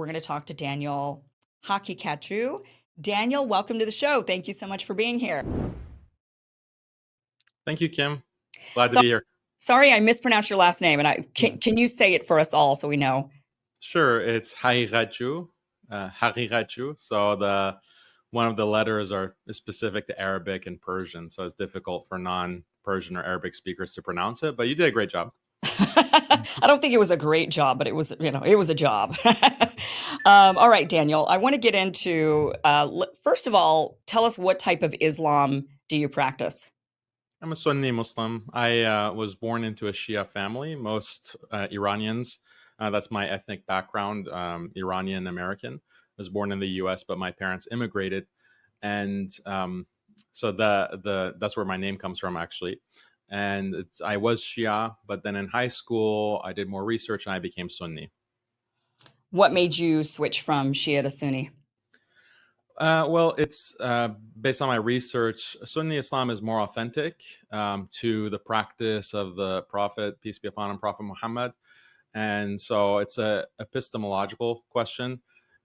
we're going to talk to Daniel Haqiqatjou. Daniel, welcome to the show. Thank you so much for being here. Thank you, Kim. Glad to be here. Sorry, I mispronounced your last name, and can you say it for us all so we know? Sure, it's Haqiqatjou, Haqiqatjou. So one of the letters is specific to Arabic and Persian, so it's difficult for non-Persian or Arabic speakers to pronounce it. But you did a great job. I don't think it was a great job, but it was a job. All right, Daniel, I want to get into, first of all, tell us what type of Islam do you practice? I'm a Sunni Muslim. I was born into a Shia family, most Iranians. That's my ethnic background, Iranian American. I was born in the U.S., but my parents immigrated. And so that's where my name comes from, actually. And I was Shia, but then in high school, I did more research and I became Sunni. What made you switch from Shia to Sunni? Well, it's based on my research. Sunni Islam is more authentic to the practice of the Prophet, peace be upon him, Prophet Muhammad. And so it's a epistemological question.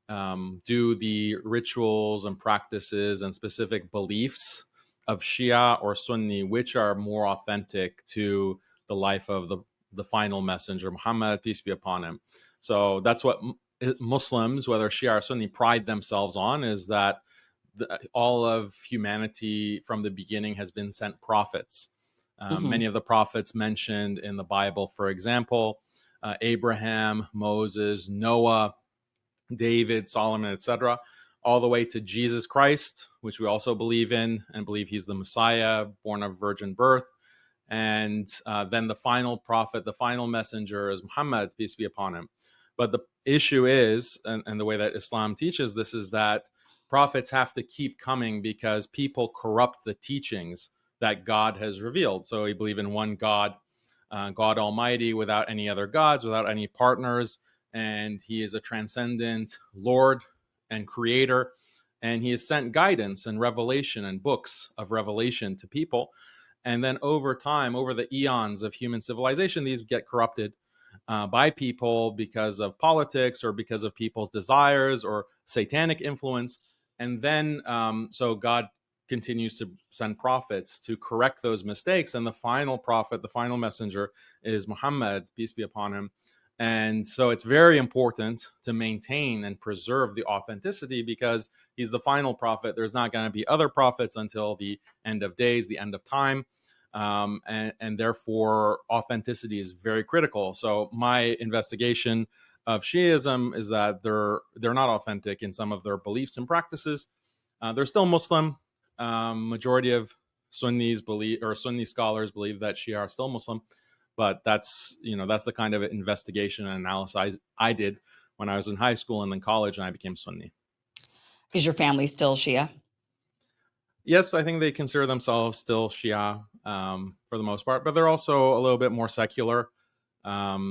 Do the rituals and practices and specific beliefs of Shia or Sunni, which are more authentic to the life of the final messenger, Muhammad, peace be upon him? So that's what Muslims, whether Shia or Sunni, pride themselves on, is that all of humanity from the beginning has been sent prophets. Many of the prophets mentioned in the Bible, for example, Abraham, Moses, Noah, David, Solomon, etc., all the way to Jesus Christ, which we also believe in and believe he's the Messiah, born of virgin birth. And then the final prophet, the final messenger is Muhammad, peace be upon him. But the issue is, and the way that Islam teaches this, is that prophets have to keep coming because people corrupt the teachings that God has revealed. So we believe in one God, God Almighty, without any other gods, without any partners. And he is a transcendent Lord and creator. And he has sent guidance and revelation and books of revelation to people. And then over time, over the eons of human civilization, these get corrupted by people because of politics or because of people's desires or satanic influence. And then, so God continues to send prophets to correct those mistakes. And the final prophet, the final messenger is Muhammad, peace be upon him. And so it's very important to maintain and preserve the authenticity because he's the final prophet. There's not going to be other prophets until the end of days, the end of time. And therefore, authenticity is very critical. So my investigation of Shiism is that they're not authentic in some of their beliefs and practices. They're still Muslim. Majority of Sunnis believe, or Sunni scholars believe, that Shia are still Muslim. But that's the kind of investigation and analysis I did when I was in high school and then college, and I became Sunni. Is your family still Shia? Yes, I think they consider themselves still Shia for the most part, but they're also a little bit more secular. I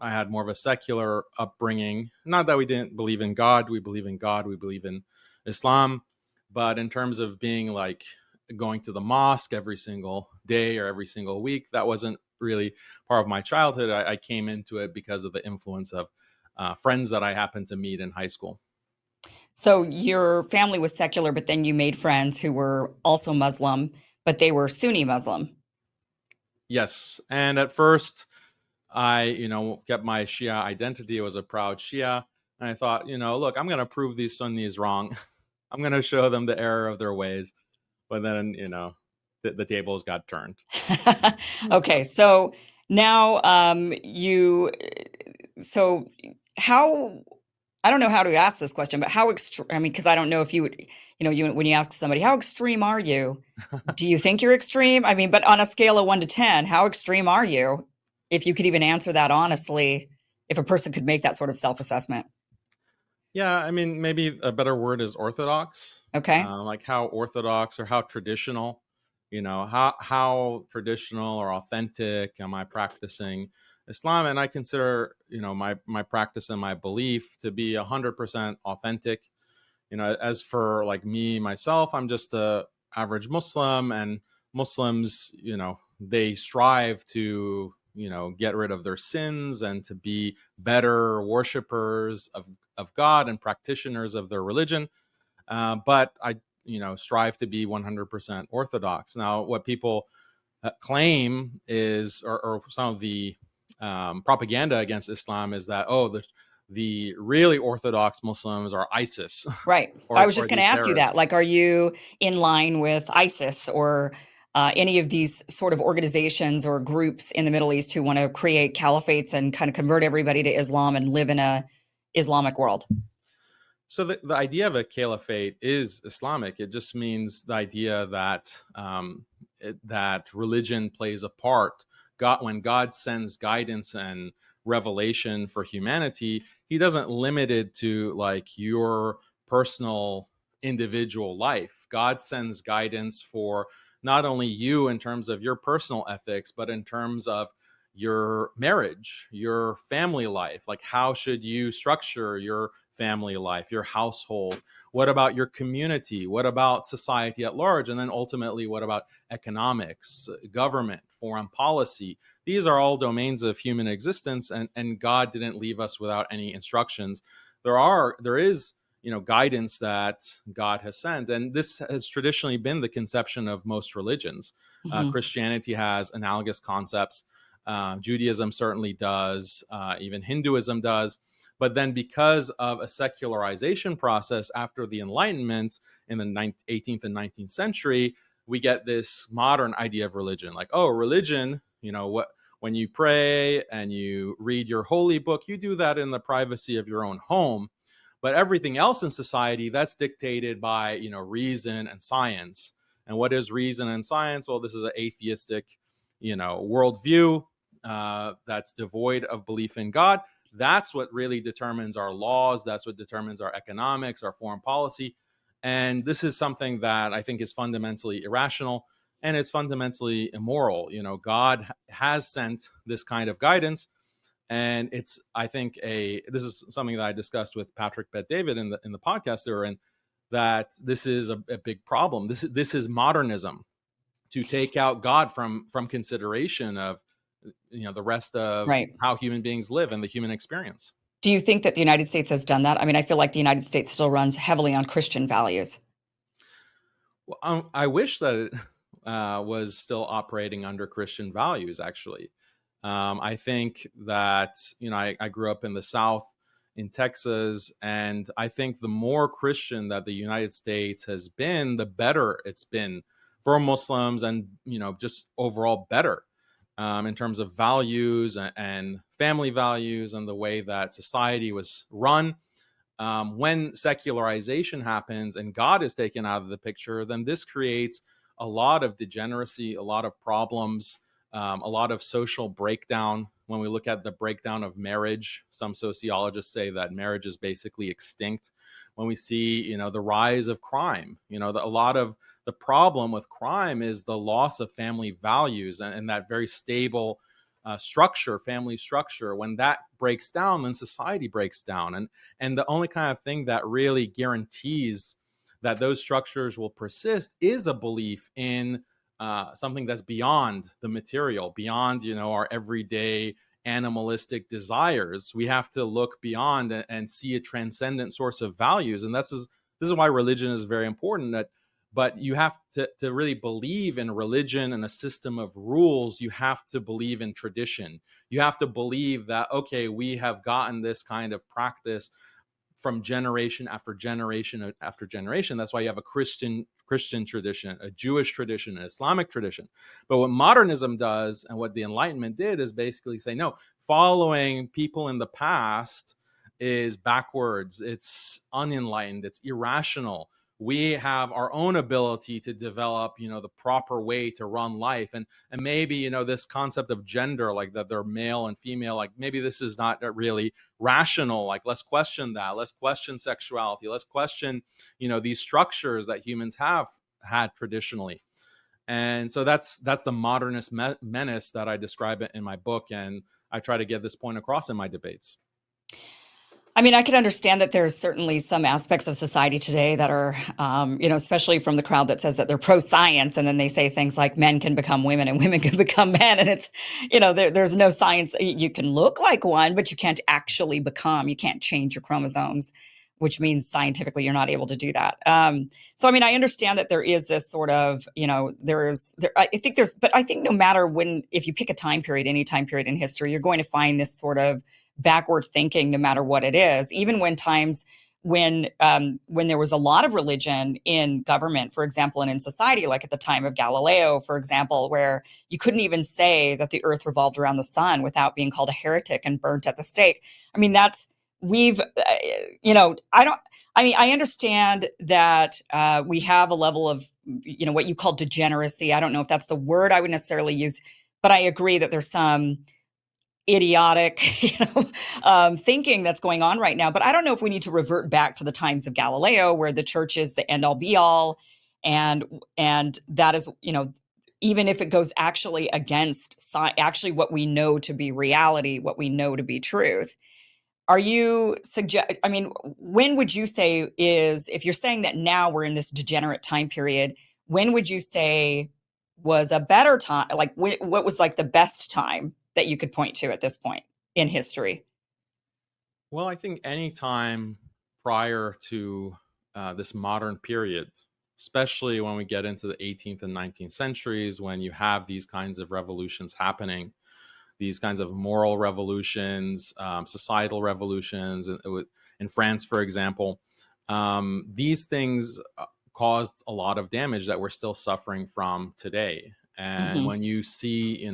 had more of a secular upbringing. Not that we didn't believe in God. We believe in God. We believe in Islam. But in terms of being like going to the mosque every single day or every single week, that wasn't really part of my childhood. I came into it because of the influence of friends that I happened to meet in high school. So your family was secular, but then you made friends who were also Muslim, but they were Sunni Muslim. Yes. And at first, I, kept my Shia identity. I was a proud Shia. And I thought, look, I'm going to prove these Sunnis wrong. I'm going to show them the error of their ways. But then, the tables got turned. Okay. So now how, I don't know how to ask this question, but how extreme, because I don't know if you would, when you ask somebody, how extreme are you? Do you think you're extreme? But on a scale of 1 to 10, how extreme are you? If you could even answer that honestly, if a person could make that sort of self-assessment. Yeah, maybe a better word is orthodox. Okay. Like how orthodox or how traditional, how traditional or authentic am I practicing Islam? And I consider, my practice and my belief to be 100% authentic. As for like me, myself, I'm just a average Muslim, and Muslims, they strive to, get rid of their sins and to be better worshipers of God and practitioners of their religion, but I strive to be 100% Orthodox. Now, what people claim is, or some of the propaganda against Islam is that, the really Orthodox Muslims are ISIS Right. I or was just going to these ask you terrorists. that. Like, are you in line with ISIS or any of these sort of organizations or groups in the Middle East who want to create caliphates and kind of convert everybody to Islam and live in a Islamic world? So the idea of a caliphate is Islamic. It just means the idea that that religion plays a part. When God sends guidance and revelation for humanity, He doesn't limit it to like your personal individual life. God sends guidance for not only you in terms of your personal ethics, but in terms of your marriage, your family life. Like, how should you structure your family life, your household? What about your community? What about society at large? And then ultimately, what about economics, government, foreign policy? These are all domains of human existence, and God didn't leave us without any instructions. There is guidance that God has sent, and this has traditionally been the conception of most religions. Christianity has analogous concepts. Judaism certainly does. Even Hinduism does. But then, because of a secularization process after the Enlightenment in the 18th and 19th century, we get this modern idea of religion. Like, religion, when you pray and you read your holy book, you do that in the privacy of your own home. But everything else in society, that's dictated by, reason and science. And what is reason and science? Well, this is an atheistic, worldview that's devoid of belief in God. That's what really determines our laws. That's what determines our economics, our foreign policy. And this is something that I think is fundamentally irrational, and it's fundamentally immoral. God has sent this kind of guidance. And it's, I think, this is something that I discussed with Patrick Bet-David in the podcast there, and that this is a big problem. This is modernism, to take out God from consideration of the rest of Right. how human beings live and the human experience. Do you think that the United States has done that? I mean, I feel like the United States still runs heavily on Christian values. Well, I wish that it was still operating under Christian values, actually. I think that, I grew up in the South in Texas, and I think the more Christian that the United States has been, the better it's been for Muslims, and, just overall better in terms of values and family values and the way that society was run. When secularization happens and God is taken out of the picture, then this creates a lot of degeneracy, a lot of problems, a lot of social breakdown. When we look at the breakdown of marriage, some sociologists say that marriage is basically extinct. When we see, the rise of crime, a lot of the problem with crime is the loss of family values and that very stable family structure. When that breaks down, then society breaks down. And the only kind of thing that really guarantees that those structures will persist is a belief in something that's beyond the material, beyond our everyday animalistic desires. We have to look beyond and see a transcendent source of values, and this is why religion is very important. But you have to really believe in religion and a system of rules. You have to believe in tradition. You have to believe that, okay, we have gotten this kind of practice from generation after generation after generation. That's why you have a Christian tradition, a Jewish tradition, an Islamic tradition. But what modernism does and what the Enlightenment did is basically say, no, following people in the past is backwards, it's unenlightened, it's irrational. We have our own ability to develop, the proper way to run life. And maybe, this concept of gender, like that they're male and female, like maybe this is not really rational. Like, let's question that. Let's question sexuality. Let's question, these structures that humans have had traditionally. And so that's the modernist menace that I describe it in my book. And I try to get this point across in my debates. I mean, I can understand that there's certainly some aspects of society today that are, especially from the crowd that says that they're pro-science, and then they say things like men can become women and women can become men, and it's, there's no science. You can look like one, but you can't actually become. You can't change your chromosomes, which means scientifically you're not able to do that. So, I mean, I understand that there is this sort of, I think but I think no matter if you pick a time period, any time period in history, you're going to find this sort of backward thinking, no matter what it is. Even when there was a lot of religion in government, for example, and in society, like at the time of Galileo, for example, where you couldn't even say that the earth revolved around the sun without being called a heretic and burnt at the stake. I mean, I don't, I mean, I understand that we have a level of, what you call degeneracy. I don't know if that's the word I would necessarily use, but I agree that there's some idiotic, thinking that's going on right now. But I don't know if we need to revert back to the times of Galileo, where the church is the end all be all, and that is, even if it goes actually against actually what we know to be reality, what we know to be truth. Are you suggest? I mean, when would you say if you're saying that now we're in this degenerate time period? When would you say was a better time? Like, what was like the best time that you could point to at this point in history? Well, I think any time prior to this modern period, especially when we get into the 18th and 19th centuries, when you have these kinds of revolutions happening, these kinds of moral revolutions, societal revolutions. In France, for example, these things caused a lot of damage that we're still suffering from today. And Hmm. when you see,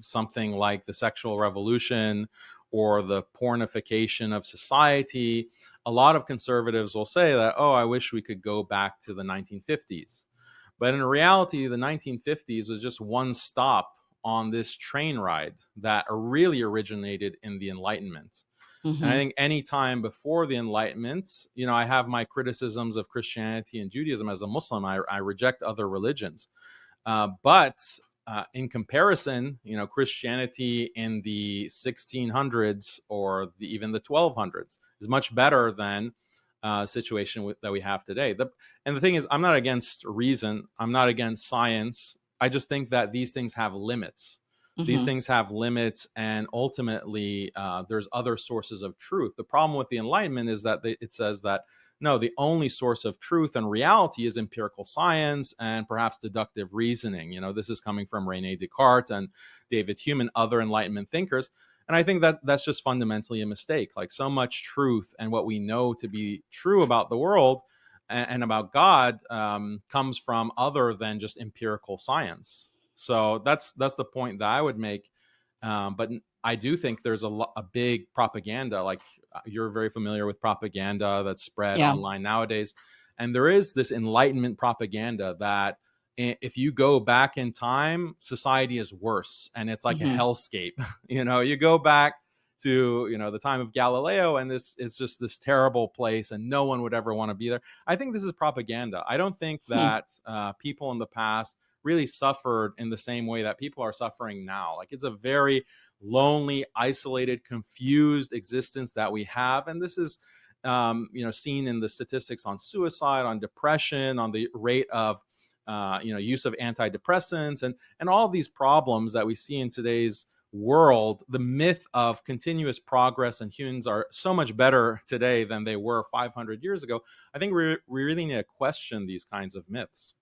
something like the sexual revolution or the pornification of society, a lot of conservatives will say that, oh, I wish we could go back to the 1950s. But in reality, the 1950s was just one stop on this train ride that really originated in the Enlightenment. And I Hmm. think any time before the Enlightenment, I have my criticisms of Christianity and Judaism as a Muslim. I reject other religions. But in comparison, Christianity in the 1600s or even the 1200s is much better than situation that we have today. And the thing is, I'm not against reason. I'm not against science. I just think that these things have limits. These Hmm. things have limits, and ultimately, there's other sources of truth. The problem with the Enlightenment is that it says that no, the only source of truth and reality is empirical science and perhaps deductive reasoning. This is coming from Rene Descartes and David Hume and other Enlightenment thinkers. And I think that that's just fundamentally a mistake. Like, so much truth and what we know to be true about the world and about God comes from other than just empirical science. So that's the point that I would make. But I do think there's a big propaganda. Like, you're very familiar with propaganda that's spread Yeah. online nowadays. And there is this Enlightenment propaganda that if you go back in time, society is worse and it's like a Hmm. hellscape. You go back to, the time of Galileo, and this is just this terrible place and no one would ever want to be there. I think this is propaganda. I don't think Hmm. that people in the past really suffered in the same way that people are suffering now. Like, it's a very lonely, isolated, confused existence that we have. And this is, seen in the statistics on suicide, on depression, on the rate of, use of antidepressants, and all of these problems that we see in today's world. The myth of continuous progress and humans are so much better today than they were 500 years ago. I think we really need to question these kinds of myths.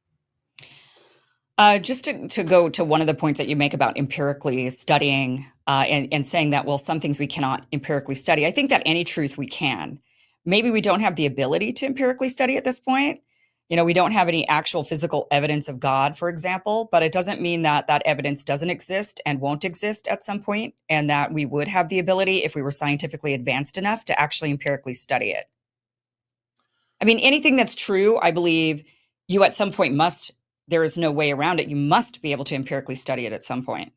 Just to go to one of the points that you make about empirically studying, and saying that, well, some things we cannot empirically study. I think that any truth we can. Maybe we don't have the ability to empirically study at this point. We don't have any actual physical evidence of God, for example, but it doesn't mean that that evidence doesn't exist and won't exist at some point, and that we would have the ability, if we were scientifically advanced enough, to actually empirically study it. I mean, anything that's true, I believe you at some point must, there is no way around it. You must be able to empirically study it at some point.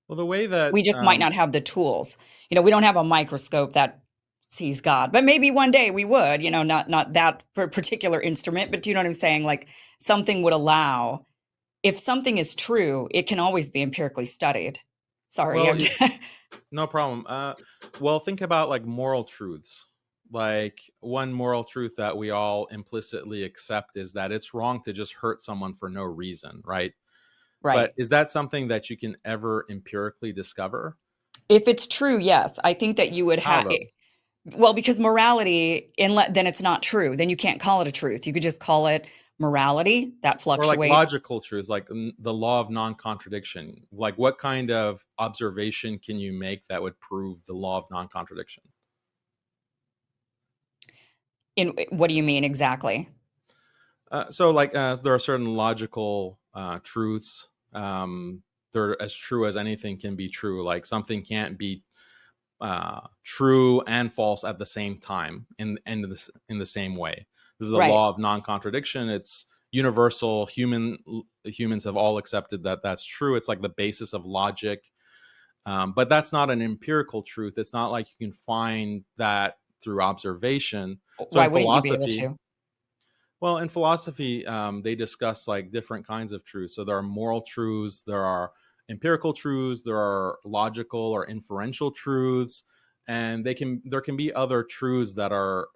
Well, the way that We just might not have the tools. We don't have a microscope that sees God, but maybe one day we would, not that particular instrument, but do you know what I'm saying? Like, something would allow, if something is true, it can always be empirically studied. Sorry. Well, no problem. Well, think about like moral truths. Like one moral truth that we all implicitly accept is that it's wrong to just hurt someone for no reason, right? Right. But is that something that you can ever empirically discover? If it's true, yes. I think that you would How have, though? well, because morality, then it's not true. Then you can't call it a truth. You could just call it morality that Or like fluctuates. logical truths, like the law of non-contradiction. Like what kind of observation can you make that would prove the law of non-contradiction? In what do you mean exactly? There are certain logical truths. They're as true as anything can be true. Like something can't be true and false at the same time in the same way. This is the Right. law of non-contradiction. It's universal. Humans have all accepted that that's true. It's like the basis of logic. But that's not an empirical truth. It's not like you can find that through observation. So Why in wouldn't you be able philosophy, to? well, in philosophy, they discuss like different kinds of truths. So there are moral truths, there are empirical truths, there are logical or inferential truths, and there can be other truths that are.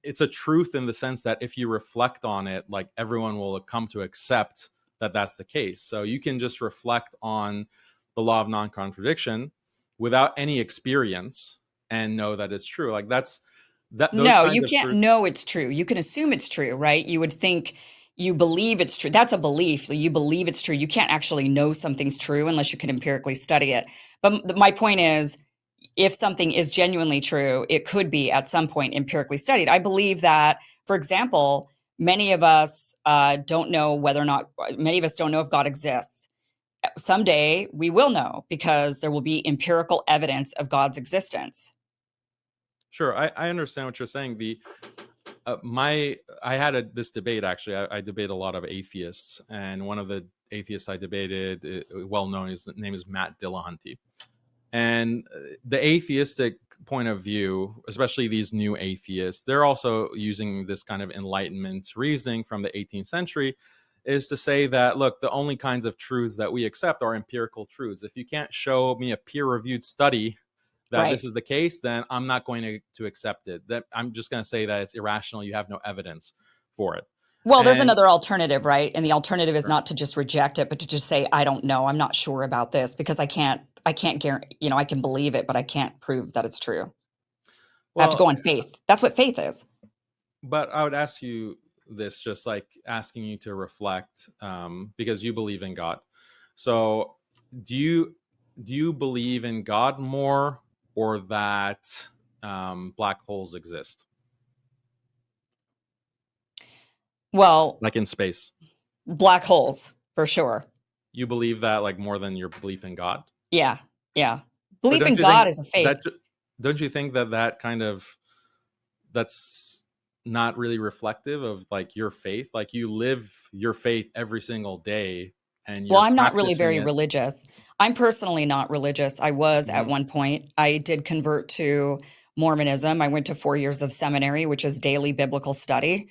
It's a truth in the sense that if you reflect on it, like everyone will come to accept that that's the case. So you can just reflect on the law of non-contradiction without any experience and know that it's true. Like those No, kinds you of can't truths. know it's true. You can assume it's true, right? You would think you believe it's true. That's a belief. You believe it's true. You can't actually know something's true unless you can empirically study it. But my point is, if something is genuinely true, it could be at some point empirically studied. I believe that, for example, many of us don't know whether or not, many of us don't know if God exists. Someday we will know because there will be empirical evidence of God's existence. Sure, I understand what you're saying. The my I had this debate actually. I debate a lot of atheists, and one of the atheists I debated, well known, his name is Matt Dillahunty. And the atheistic point of view, especially these new atheists, they're also using this kind of enlightenment reasoning from the 18th century, is to say that look, the only kinds of truths that we accept are empirical truths. If you can't show me a peer-reviewed study that Right. this is the case, then I'm not going to accept it. That I'm just going to say that it's irrational. You have no evidence for it. Well, there's And another alternative, right? And the alternative is sure. not to just reject it, but to just say, I don't know. I'm not sure about this because I can't guarantee, I can believe it, but I can't prove that it's true. I have to Well, go on faith. That's what faith is. but I would ask you this, just like asking you to reflect, because you believe in God. So, do you believe in God more, or that black holes exist, Well, like in space? black holes for sure. You believe that like more than your belief in God, Yeah. Yeah. but Belief in God is a faith. don't you think that that kind of that's not really reflective of like your faith? Like you live your faith every single day, and Well, you're I'm not really practicing very it. religious. I'm personally not religious. I was at Mhm. one point. I did convert to Mormonism. I went to 4 years of seminary, which is daily biblical study.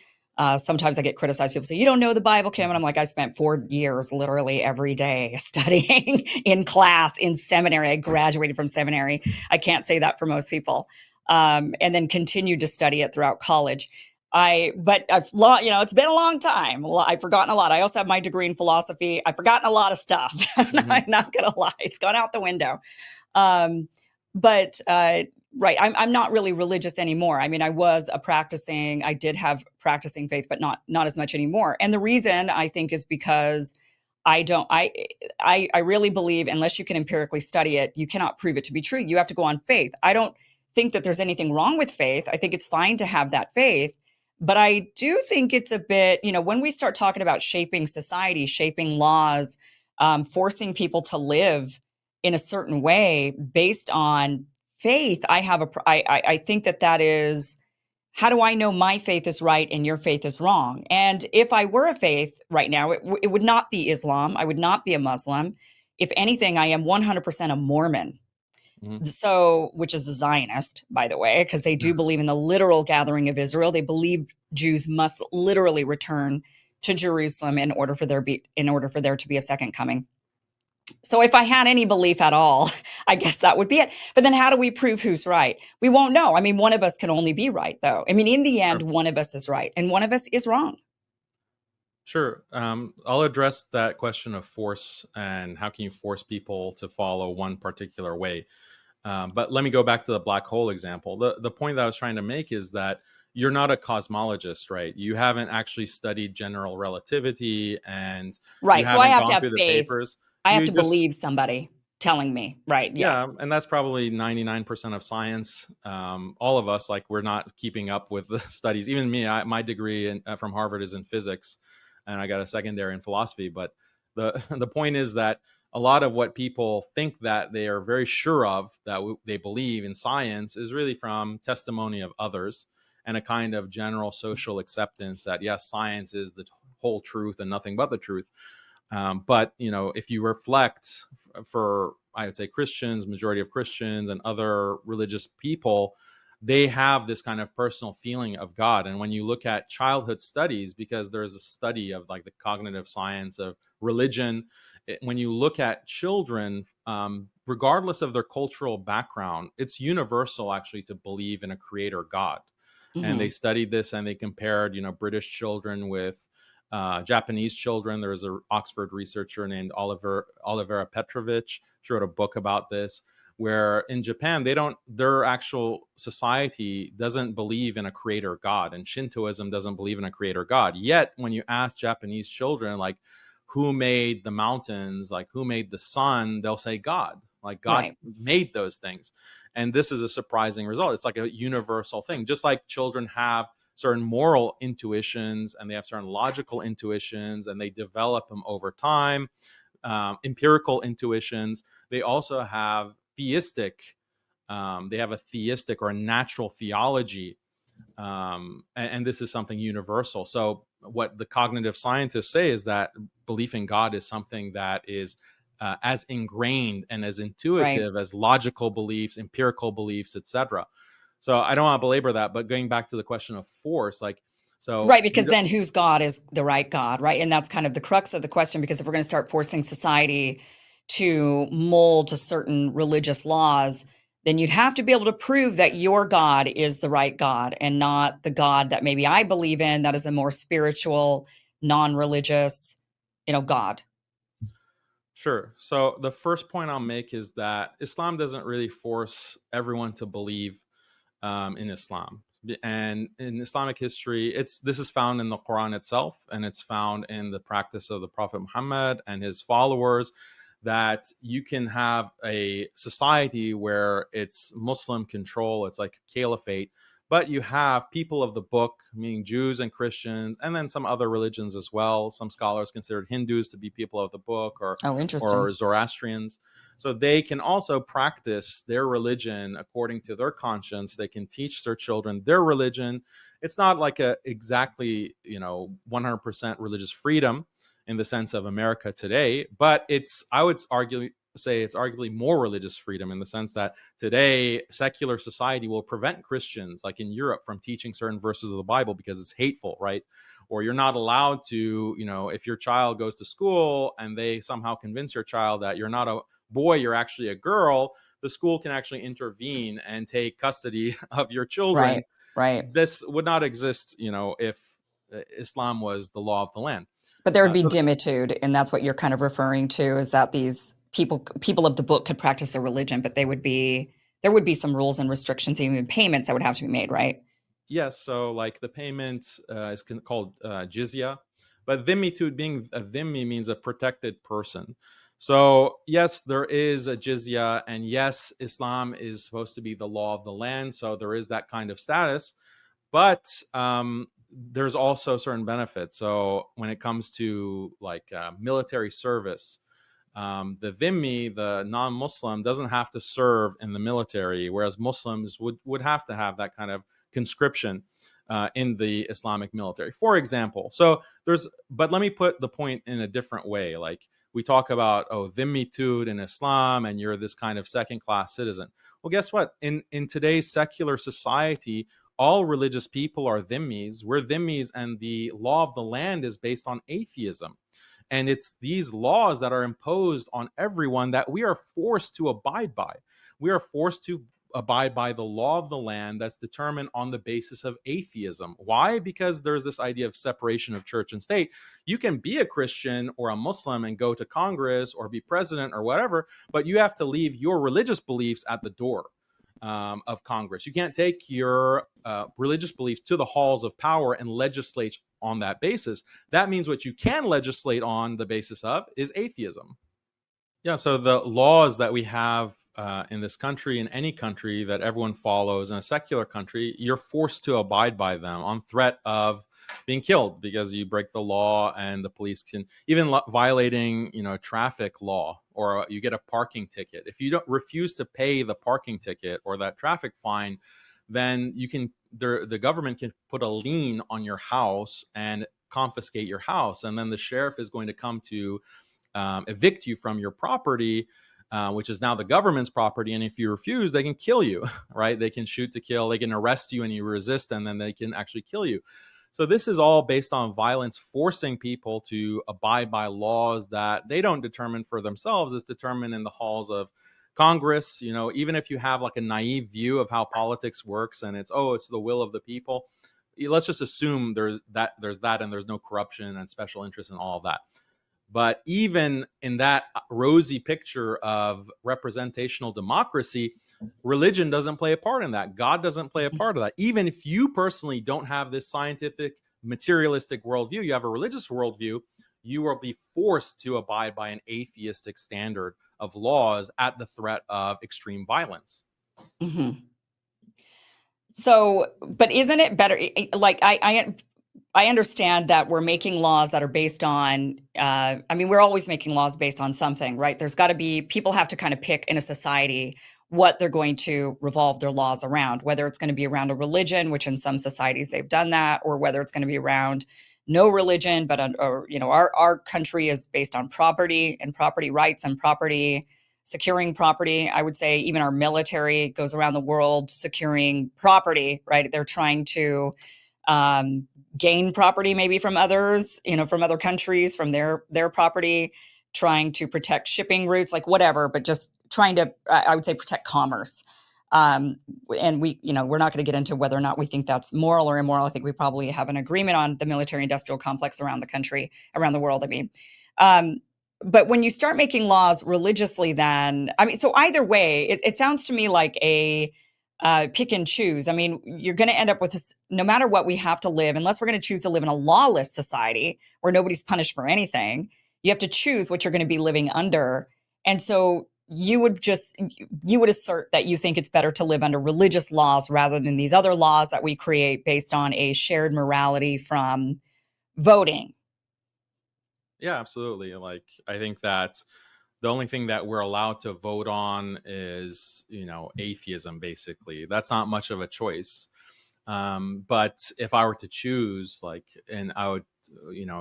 Sometimes I get criticized. People say, "You don't know the Bible, Kim." And I'm like, I spent 4 years literally every day studying in class, in seminary. I graduated from seminary. I can't say that for most people. And then continued to study it throughout college. But it's been a long time. I've forgotten a lot. I also have my degree in philosophy. I've forgotten a lot of stuff. I'm Mhm. not gonna lie; it's gone out the window. Um, but right, I'm not really religious anymore. I mean, I was a practicing. I did have practicing faith, but not as much anymore. And the reason I think is because I don't. I really believe unless you can empirically study it, you cannot prove it to be true. You have to go on faith. I don't think that there's anything wrong with faith. I think it's fine to have that faith. But I do think it's a bit, when we start talking about shaping society, shaping laws, forcing people to live in a certain way based on faith, I think that is, how do I know my faith is right and your faith is wrong? And if I were a faith right now, it would not be Islam. I would not be a Muslim. If anything, I am 100% a Mormon. Mhm. So, which is a Zionist, by the way, because they do believe in the literal gathering of Israel. They believe Jews must literally return to Jerusalem in order for there to be a second coming. So if I had any belief at all, I guess that would be it. But then how do we prove who's right? We won't know. I mean, one of us can only be right, though. I mean, in the end, Sure. one of us is right and one of us is wrong. Sure. I'll address that question of force and how can you force people to follow one particular way. But let me go back to the black hole example. The point that I was trying to make is that you're not a cosmologist, right? You haven't actually studied general relativity and you Right. So I haven't have to gone have through the faith. papers. I have You to just, believe somebody telling me. Right. Yeah. yeah, and that's probably 99% of science. All of us, like, we're not keeping up with the studies. Even me, my degree from Harvard is in physics, and I got a secondary in philosophy. But the point is that a lot of what people think that they are very sure of, that they believe in science, is really from testimony of others and a kind of general social acceptance that yes, science is the whole truth and nothing but the truth. But if you reflect for, I would say, Christians, majority of Christians and other religious people, they have this kind of personal feeling of God. And when you look at childhood studies, because there's a study of like the cognitive science of religion, when you look at children, regardless of their cultural background, it's universal actually to believe in a creator God. And they Hmm. studied this and they compared, British children with Japanese children. There was an Oxford researcher named Olivera Petrovich. She wrote a book about this, where in Japan their actual society doesn't believe in a creator God, and Shintoism doesn't believe in a creator God. Yet when you ask Japanese children, like, who made the mountains, like who made the sun, they'll say God. Like, God Right. made those things. And this is a surprising result. It's like a universal thing. Just like children have certain moral intuitions and they have certain logical intuitions and they develop them over time, empirical intuitions. They also have theistic, they have a theistic or a natural theology. And this is something universal. So what the cognitive scientists say is that belief in God is something that is as ingrained and as Right. intuitive as logical beliefs, empirical beliefs, etc. So I don't want to belabor that, but going back to the question of force, like, so Right, because then whose God is the right God, right? And that's kind of the crux of the question, because if we're going to start forcing society to mold to certain religious laws, then you'd have to be able to prove that your God is the right God and not the God that maybe I believe in, that is a more spiritual, non-religious, God. Sure. So the first point I'll make is that Islam doesn't really force everyone to believe in Islam. And in Islamic history, this is found in the Quran itself, and it's found in the practice of the Prophet Muhammad and his followers, that you can have a society where it's Muslim control, it's like caliphate, but you have people of the book, meaning Jews and Christians, and then some other religions as well. Some scholars considered Hindus to be people of the book, Oh, or interesting. Zoroastrians. So they can also practice their religion according to their conscience. They can teach their children their religion. It's not like a exactly 100% religious freedom in the sense of America today, but I would say it's arguably more religious freedom in the sense that today secular society will prevent Christians, like in Europe, from teaching certain verses of the Bible because it's hateful, right? Or you're not allowed to, if your child goes to school and they somehow convince your child that you're not a boy, you're actually a girl, the school can actually intervene and take custody of your children. Right, right. This would not exist, if Islam was the law of the land. But there would be So dimitude, and that's what you're kind of referring to, is that these people of the book could practice their religion, but there would be some rules and restrictions, even payments that would have to be made, right? yes, so like the payment is called jizya, but dhimmi, being a dhimmi, means a protected person. So yes, there is a jizya, and yes, Islam is supposed to be the law of the land, so there is that kind of status. But there's also certain benefits. So when it comes to like military service, the dhimmi, the non-Muslim, doesn't have to serve in the military, whereas Muslims would have to have that kind of conscription in the Islamic military, for example. So but let me put the point in a different way. Like, we talk about, dhimmitude in Islam, and you're this kind of second-class citizen. Well, guess what? In today's secular society, all religious people are dhimmis. We're dhimmis, and the law of the land is based on atheism. And it's these laws that are imposed on everyone that we are forced to abide by. We are forced to abide by the law of the land that's determined on the basis of atheism. Why? Because there's this idea of separation of church and state. You can be a Christian or a Muslim and go to Congress or be president or whatever, but you have to leave your religious beliefs at the door of Congress. You can't take your religious beliefs to the halls of power and legislate on that basis. That means what you can legislate on the basis of is atheism. Yeah, so the laws that we have in this country, in any country that everyone follows, in a secular country, you're forced to abide by them on threat of being killed because you break the law, and the police can even violating, traffic law, or you get a parking ticket. If you don't refuse to pay the parking ticket or that traffic fine, then the government can put a lien on your house and confiscate your house, and then the sheriff is going to come to evict you from your property, which is now the government's property. And if you refuse, they can kill you, right? They can shoot to kill, they can arrest you and you resist, and then they can actually kill you. So this is all based on violence, forcing people to abide by laws that they don't determine for themselves. It's determined in the halls of Congress. Even if you have like a naive view of how politics works and it's the will of the people, let's just assume there's that and there's no corruption and special interest and all of that. But even in that rosy picture of representational democracy, religion doesn't play a part in that. God doesn't play a part of that. Even if you personally don't have this scientific, materialistic worldview, you have a religious worldview, you will be forced to abide by an atheistic standard of laws at the threat of extreme violence. Mm-hmm. So, but isn't it better? Like I understand that we're making laws that are based on, we're always making laws based on something, right? There's got to be, people have to kind of pick in a society what they're going to revolve their laws around, whether it's going to be around a religion, which in some societies they've done that, or whether it's going to be around no religion, but our country is based on property and property rights and securing property. I would say even our military goes around the world securing property, right? They're trying to gain property maybe from others, from other countries, from their property, trying to protect shipping routes, like whatever, but just trying to, I would say, protect commerce. And we're not going to get into whether or not we think that's moral or immoral. I think we probably have an agreement on the military industrial complex around the world. But when you start making laws religiously, then, so either way, it sounds to me like a pick and choose. You're going to end up with this, no matter what, we have to live, unless we're going to choose to live in a lawless society where nobody's punished for anything. You have to choose what you're going to be living under. And so you would assert that you think it's better to live under religious laws rather than these other laws that we create based on a shared morality from voting. Yeah, absolutely. Like, I think that the only thing that we're allowed to vote on is, atheism, basically. That's not much of a choice. But if I were to choose, and I would,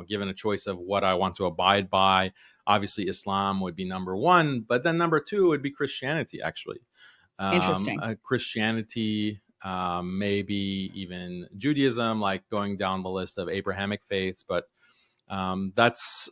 given a choice of what I want to abide by, obviously Islam would be number one, but then number two would be Christianity, actually. Interesting. Christianity, maybe even Judaism, like going down the list of Abrahamic faiths, but that's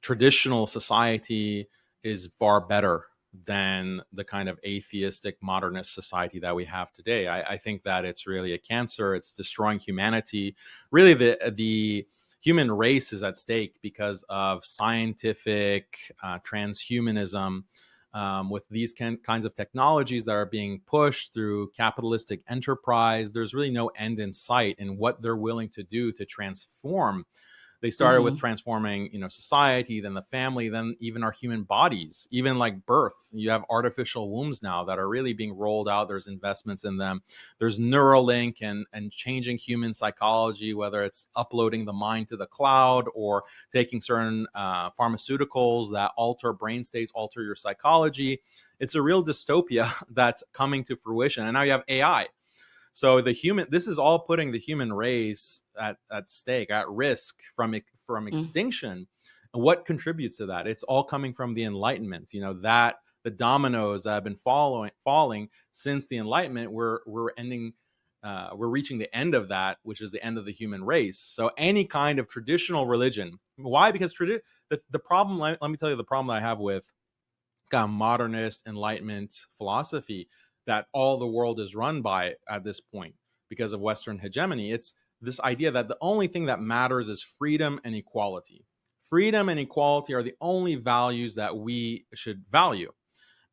traditional society is far better than the kind of atheistic modernist society that we have today. I think that it's really a cancer. It's destroying humanity. Really, the human race is at stake because of scientific transhumanism, with these kinds of technologies that are being pushed through capitalistic enterprise. There's really no end in sight in what they're willing to do to transform. They started with transforming, society, then the family, then even our human bodies, even like birth. You have artificial wombs now that are really being rolled out. There's investments in them. There's Neuralink and changing human psychology, whether it's uploading the mind to the cloud or taking certain pharmaceuticals that alter brain states, alter your psychology. It's a real dystopia that's coming to fruition. And now you have AI. So this is all putting the human race at stake, at risk from extinction. And what contributes to that? It's all coming from the Enlightenment. That the dominoes that have been falling since the Enlightenment, we're ending we're reaching the end of that, which is the end of the human race. So any kind of traditional religion, why? Because the problem, let me tell you the problem that I have with kind of modernist Enlightenment philosophy that all the world is run by at this point because of Western hegemony. It's this idea that the only thing that matters is freedom and equality. Freedom and equality are the only values that we should value.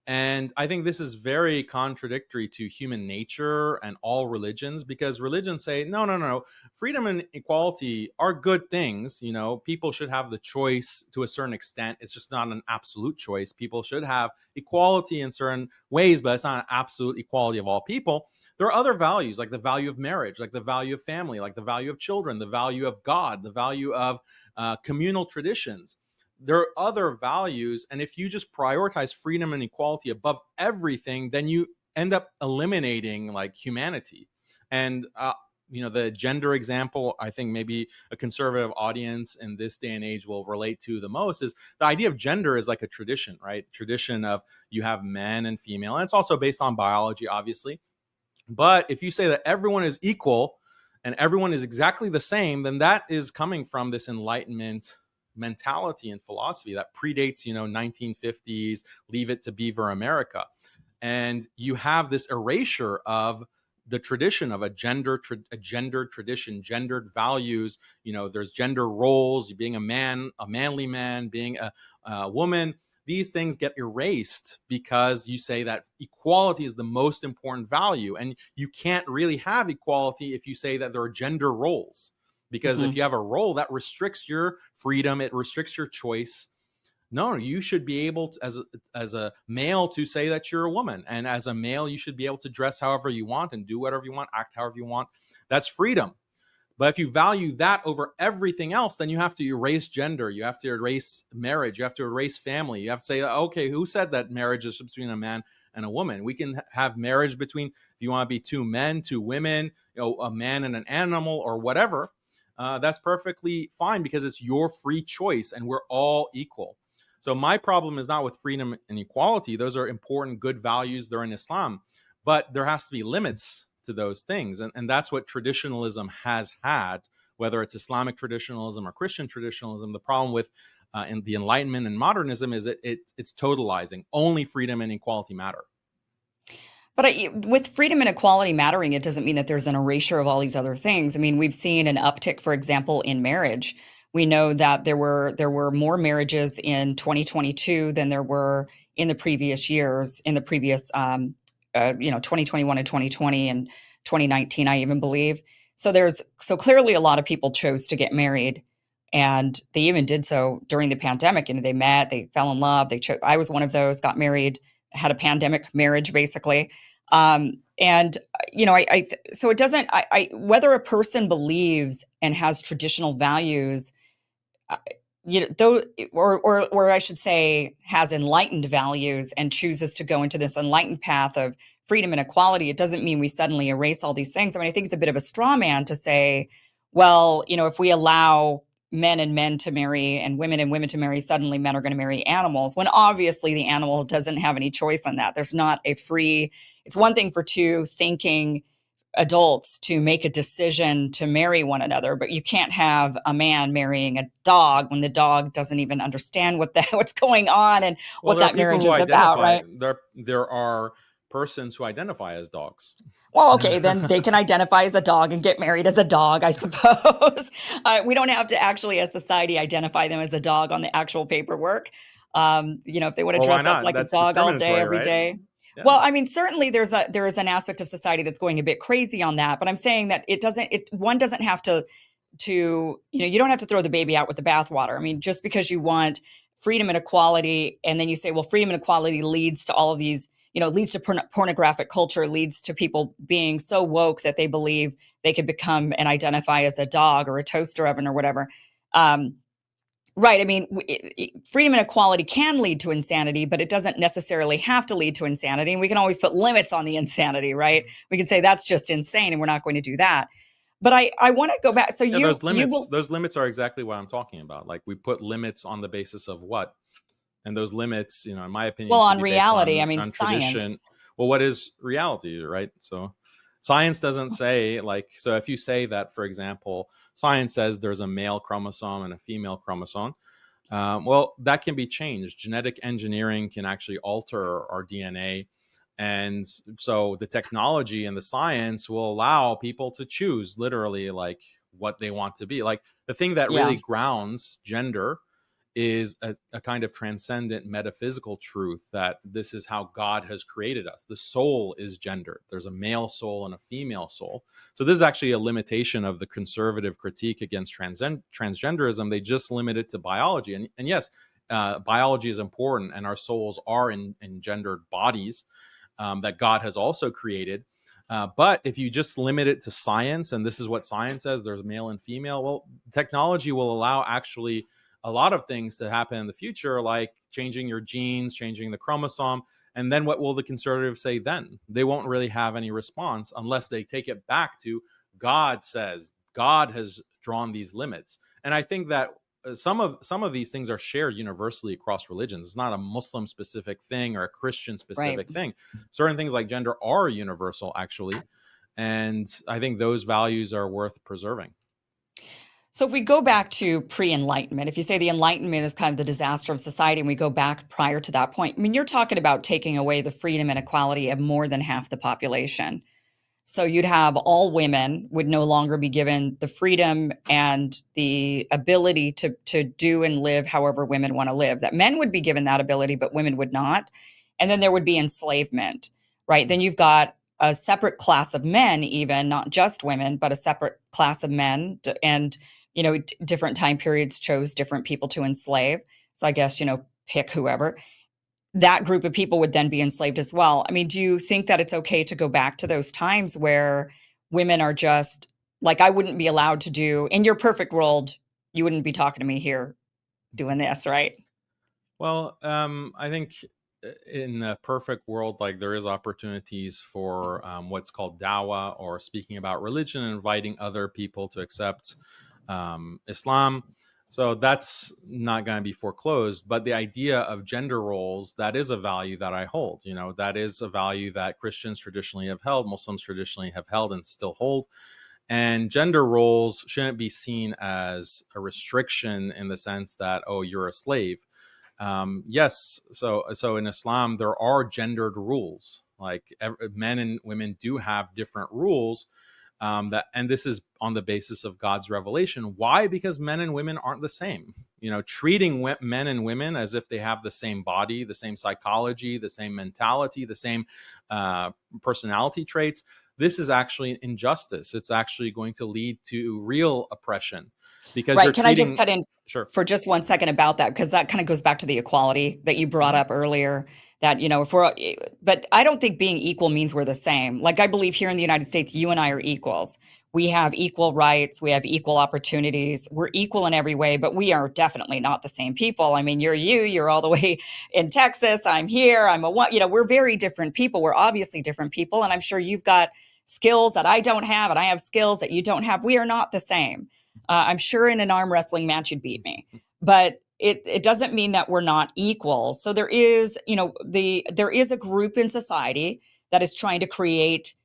And I think this is very contradictory to human nature and all religions, because religions say, no, no, no, freedom and equality are good things. You know, people should have the choice to a certain extent. It's just not an absolute choice. People should have equality in certain ways, but it's not an absolute equality of all people. There are other values, like the value of marriage, like the value of family, like the value of children, the value of God, the value of communal traditions. There are other values, and if you just prioritize freedom and equality above everything, then you end up eliminating like humanity. And the gender example, I think maybe a conservative audience in this day and age will relate to the most, is the idea of gender is like a tradition, right? Tradition of you have men and female, and it's also based on biology, obviously. But if you say that everyone is equal and everyone is exactly the same, then that is coming from this Enlightenment mentality and philosophy that predates 1950s Leave It to Beaver America. And you have this erasure of the tradition of a gendered tradition, gendered values. There's gender roles, being a man, a manly man, being a woman. These things get erased because you say that equality is the most important value, and you can't really have equality if you say that there are gender roles. Because if you have a role that restricts your freedom, it restricts your choice. No, you should be able to, as a male, to say that you're a woman, and as a male, you should be able to dress however you want and do whatever you want, act however you want. That's freedom. But if you value that over everything else, then you have to erase gender, you have to erase marriage, you have to erase family. You have to say, okay, who said that marriage is between a man and a woman? We can have marriage between, if you want to be two men, two women, a man and an animal, or whatever. That's perfectly fine, because it's your free choice and we're all equal. So my problem is not with freedom and equality. Those are important, good values. They're in Islam, but there has to be limits to those things. And that's what traditionalism has had, whether it's Islamic traditionalism or Christian traditionalism. The problem with in the Enlightenment and modernism is it's totalizing. Only freedom and equality matter. But with freedom and equality mattering, it doesn't mean that there's an erasure of all these other things. I mean, we've seen an uptick, for example, in marriage. We know that there were more marriages in 2022 than there were in the previous years, in the previous 2021 and 2020 and 2019, I even believe. So clearly a lot of people chose to get married, and they even did so during the pandemic. They met, they fell in love. I was one of those, got married, had a pandemic marriage, basically. And so it doesn't, whether a person believes and has traditional values, though, or I should say has enlightened values and chooses to go into this enlightened path of freedom and equality, it doesn't mean we suddenly erase all these things. I mean, I think it's a bit of a straw man to say, well, if we allow men and men to marry and women to marry, suddenly men are going to marry animals, when obviously the animal doesn't have any choice on that. There's not it's one thing for two thinking adults to make a decision to marry one another, but you can't have a man marrying a dog when the dog doesn't even understand what's going on and what that marriage is about, right? There are persons who identify as dogs. Well, okay, then they can identify as a dog and get married as a dog, I suppose. We don't have to actually, as society, identify them as a dog on the actual paperwork. If they want to dress up like a dog all day, every day. Yeah. Well, I mean, certainly there is an aspect of society that's going a bit crazy on that, but I'm saying that one doesn't have to, you don't have to throw the baby out with the bathwater. I mean, just because you want freedom and equality, and then you say, well, freedom and equality leads to all of these, leads to pornographic culture, leads to people being so woke that they believe they could become and identify as a dog or a toaster oven or whatever. Right. I mean, freedom and equality can lead to insanity, but it doesn't necessarily have to lead to insanity. And we can always put limits on the insanity, right? We can say that's just insane and we're not going to do that. But I want to go back. So those limits are exactly what I'm talking about. Like, we put limits on the basis of what? And those limits, in my opinion, on reality, on science. tradition. Well, what is reality, right? So Science doesn't say, like, so if you say that, for example, science says there's a male chromosome and a female chromosome, well, that can be changed. Genetic engineering can actually alter our DNA. And so the technology and the science will allow people to choose literally like what they want to be. Like the thing that Yeah. really grounds gender is a kind of transcendent metaphysical truth that this is how God has created us. The soul is gendered. There's a male soul and a female soul. So this is actually a limitation of the conservative critique against transgenderism. They just limit it to biology. And yes, biology is important, and our souls are in gendered bodies that God has also created. But if you just limit it to science, and this is what science says, there's male and female, well, technology will allow actually a lot of things to happen in the future, like changing your genes, changing the chromosome. And then what will the conservatives say then? They won't really have any response unless they take it back to God says, God has drawn these limits. And I think that some of these things are shared universally across religions. It's not a Muslim specific thing or a Christian Right. specific thing. Certain things like gender are universal, actually. And I think those values are worth preserving. So if we go back to pre-Enlightenment, if you say the Enlightenment is kind of the disaster of society, and we go back prior to that point, I mean, you're talking about taking away the freedom and equality of more than half the population. So you'd have all women would no longer be given the freedom and the ability to do and live however women want to live. That men would be given that ability, but women would not. And then there would be enslavement, right? Then you've got a separate class of men, even not just women, but a separate class of men. And, different time periods chose different people to enslave. So I guess, pick whoever. That group of people would then be enslaved as well. I mean, do you think that it's okay to go back to those times where women are just like, I wouldn't be allowed to do, in your perfect world, you wouldn't be talking to me here doing this, right? Well, I think in a perfect world, like there is opportunities for what's called dawa, or speaking about religion and inviting other people to accept Islam. So that's not going to be foreclosed. But the idea of gender roles, that is a value that I hold. That is a value that Christians traditionally have held, Muslims traditionally have held and still hold. And gender roles shouldn't be seen as a restriction in the sense that, oh, you're a slave. Yes, so in Islam there are gendered rules. Like men and women do have different rules. And this is on the basis of God's revelation. Why? Because men and women aren't the same. Treating men and women as if they have the same body, the same psychology, the same mentality, the same personality traits. This is actually injustice. It's actually going to lead to real oppression, because you're Right. Can I just treating. cut in Sure. for just 1 second about that? Because that kind of goes back to the equality that you brought Mhm. up earlier. That, if we're, but I don't think being equal means we're the same. Like, I believe here in the United States, you and I are equals. We have equal rights. We have equal opportunities. We're equal in every way, but we are definitely not the same people. I mean, you're all the way in Texas. I'm here. I'm a one, we're very different people. We're obviously different people. And I'm sure you've got skills that I don't have, and I have skills that you don't have. We are not the same. I'm sure in an arm wrestling match you'd beat me, but it doesn't mean that we're not equal. So there is, there is a group in society that is trying to create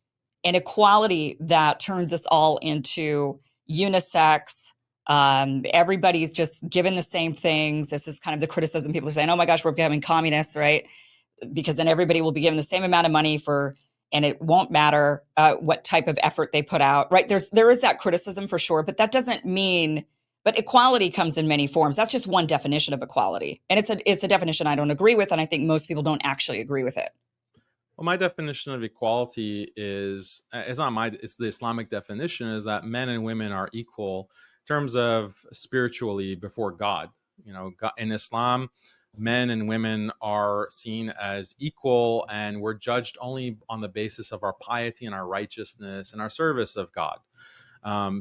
an equality that turns us all into unisex. Everybody's just given the same things. This is kind of the criticism. People are saying, "Oh my gosh, we're becoming communists," right? Because then everybody will be given the same amount of money and it won't matter what type of effort they put out, right? There is that criticism for sure, but that doesn't mean. But equality comes in many forms. That's just one definition of equality, and it's a definition I don't agree with, and I think most people don't actually agree with it. Well, my definition of equality is, it's not it's the Islamic definition, is that men and women are equal in terms of spiritually before God. In Islam, men and women are seen as equal, and we're judged only on the basis of our piety and our righteousness and our service of God.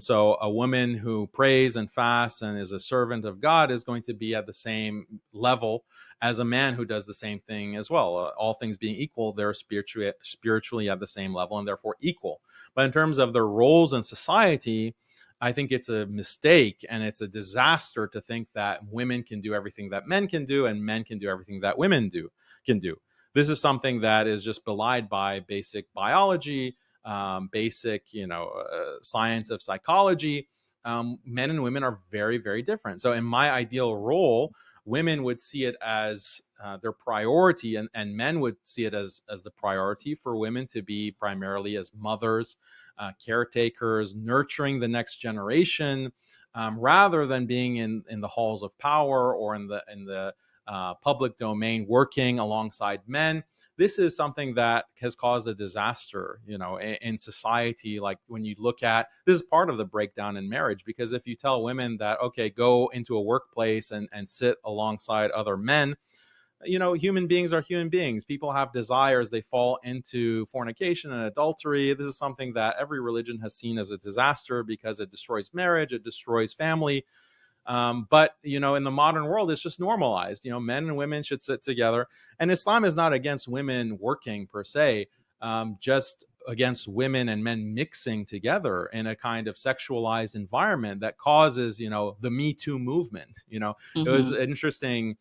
So a woman who prays and fasts and is a servant of God is going to be at the same level as a man who does the same thing as well. All things being equal, they're spiritually at the same level and therefore equal. But in terms of their roles in society, I think it's a mistake and it's a disaster to think that women can do everything that men can do and men can do everything that women can do. This is something that is just belied by basic biology. basic, science of psychology, men and women are very, very different. So in my ideal role, women would see it as their priority, and men would see it as the priority for women to be primarily as mothers, caretakers, nurturing the next generation, rather than being in the halls of power or in the public domain working alongside men. This is something that has caused a disaster, in society. Like when you look at this is part of the breakdown in marriage, because if you tell women that, okay, go into a workplace and sit alongside other men, human beings are human beings. People have desires. They fall into fornication and adultery. This is something that every religion has seen as a disaster because it destroys marriage, it destroys family. But in the modern world, it's just normalized. Men and women should sit together, and Islam is not against women working per se, just against women and men mixing together in a kind of sexualized environment that causes, the Me Too movement. It was Hmm. interesting.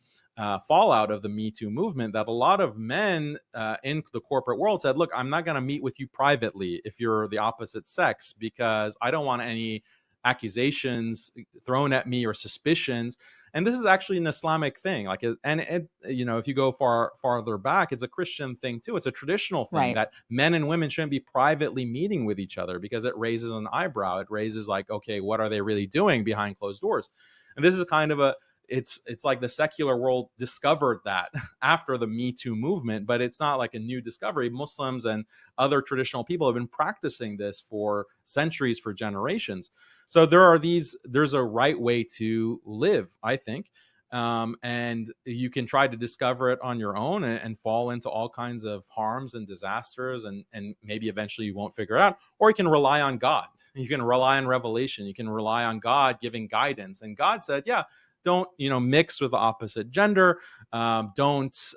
Fallout of the Me Too movement, that a lot of men in the corporate world said, look, I'm not going to meet with you privately if you're the opposite sex, because I don't want any accusations thrown at me or suspicions. And this is actually an Islamic thing. If you go farther back, it's a Christian thing too. It's a traditional thing Right. that men and women shouldn't be privately meeting with each other, because it raises an eyebrow. It raises like, okay, what are they really doing behind closed doors? And this is kind of it's like the secular world discovered that after the Me Too movement, but it's not like a new discovery. Muslims and other traditional people have been practicing this for centuries, for generations. So there's a right way to live, I think. And you can try to discover it on your own and fall into all kinds of harms and disasters, and maybe eventually you won't figure it out. Or you can rely on God. You can rely on revelation. You can rely on God giving guidance. And God said, yeah, don't mix with the opposite gender. Don't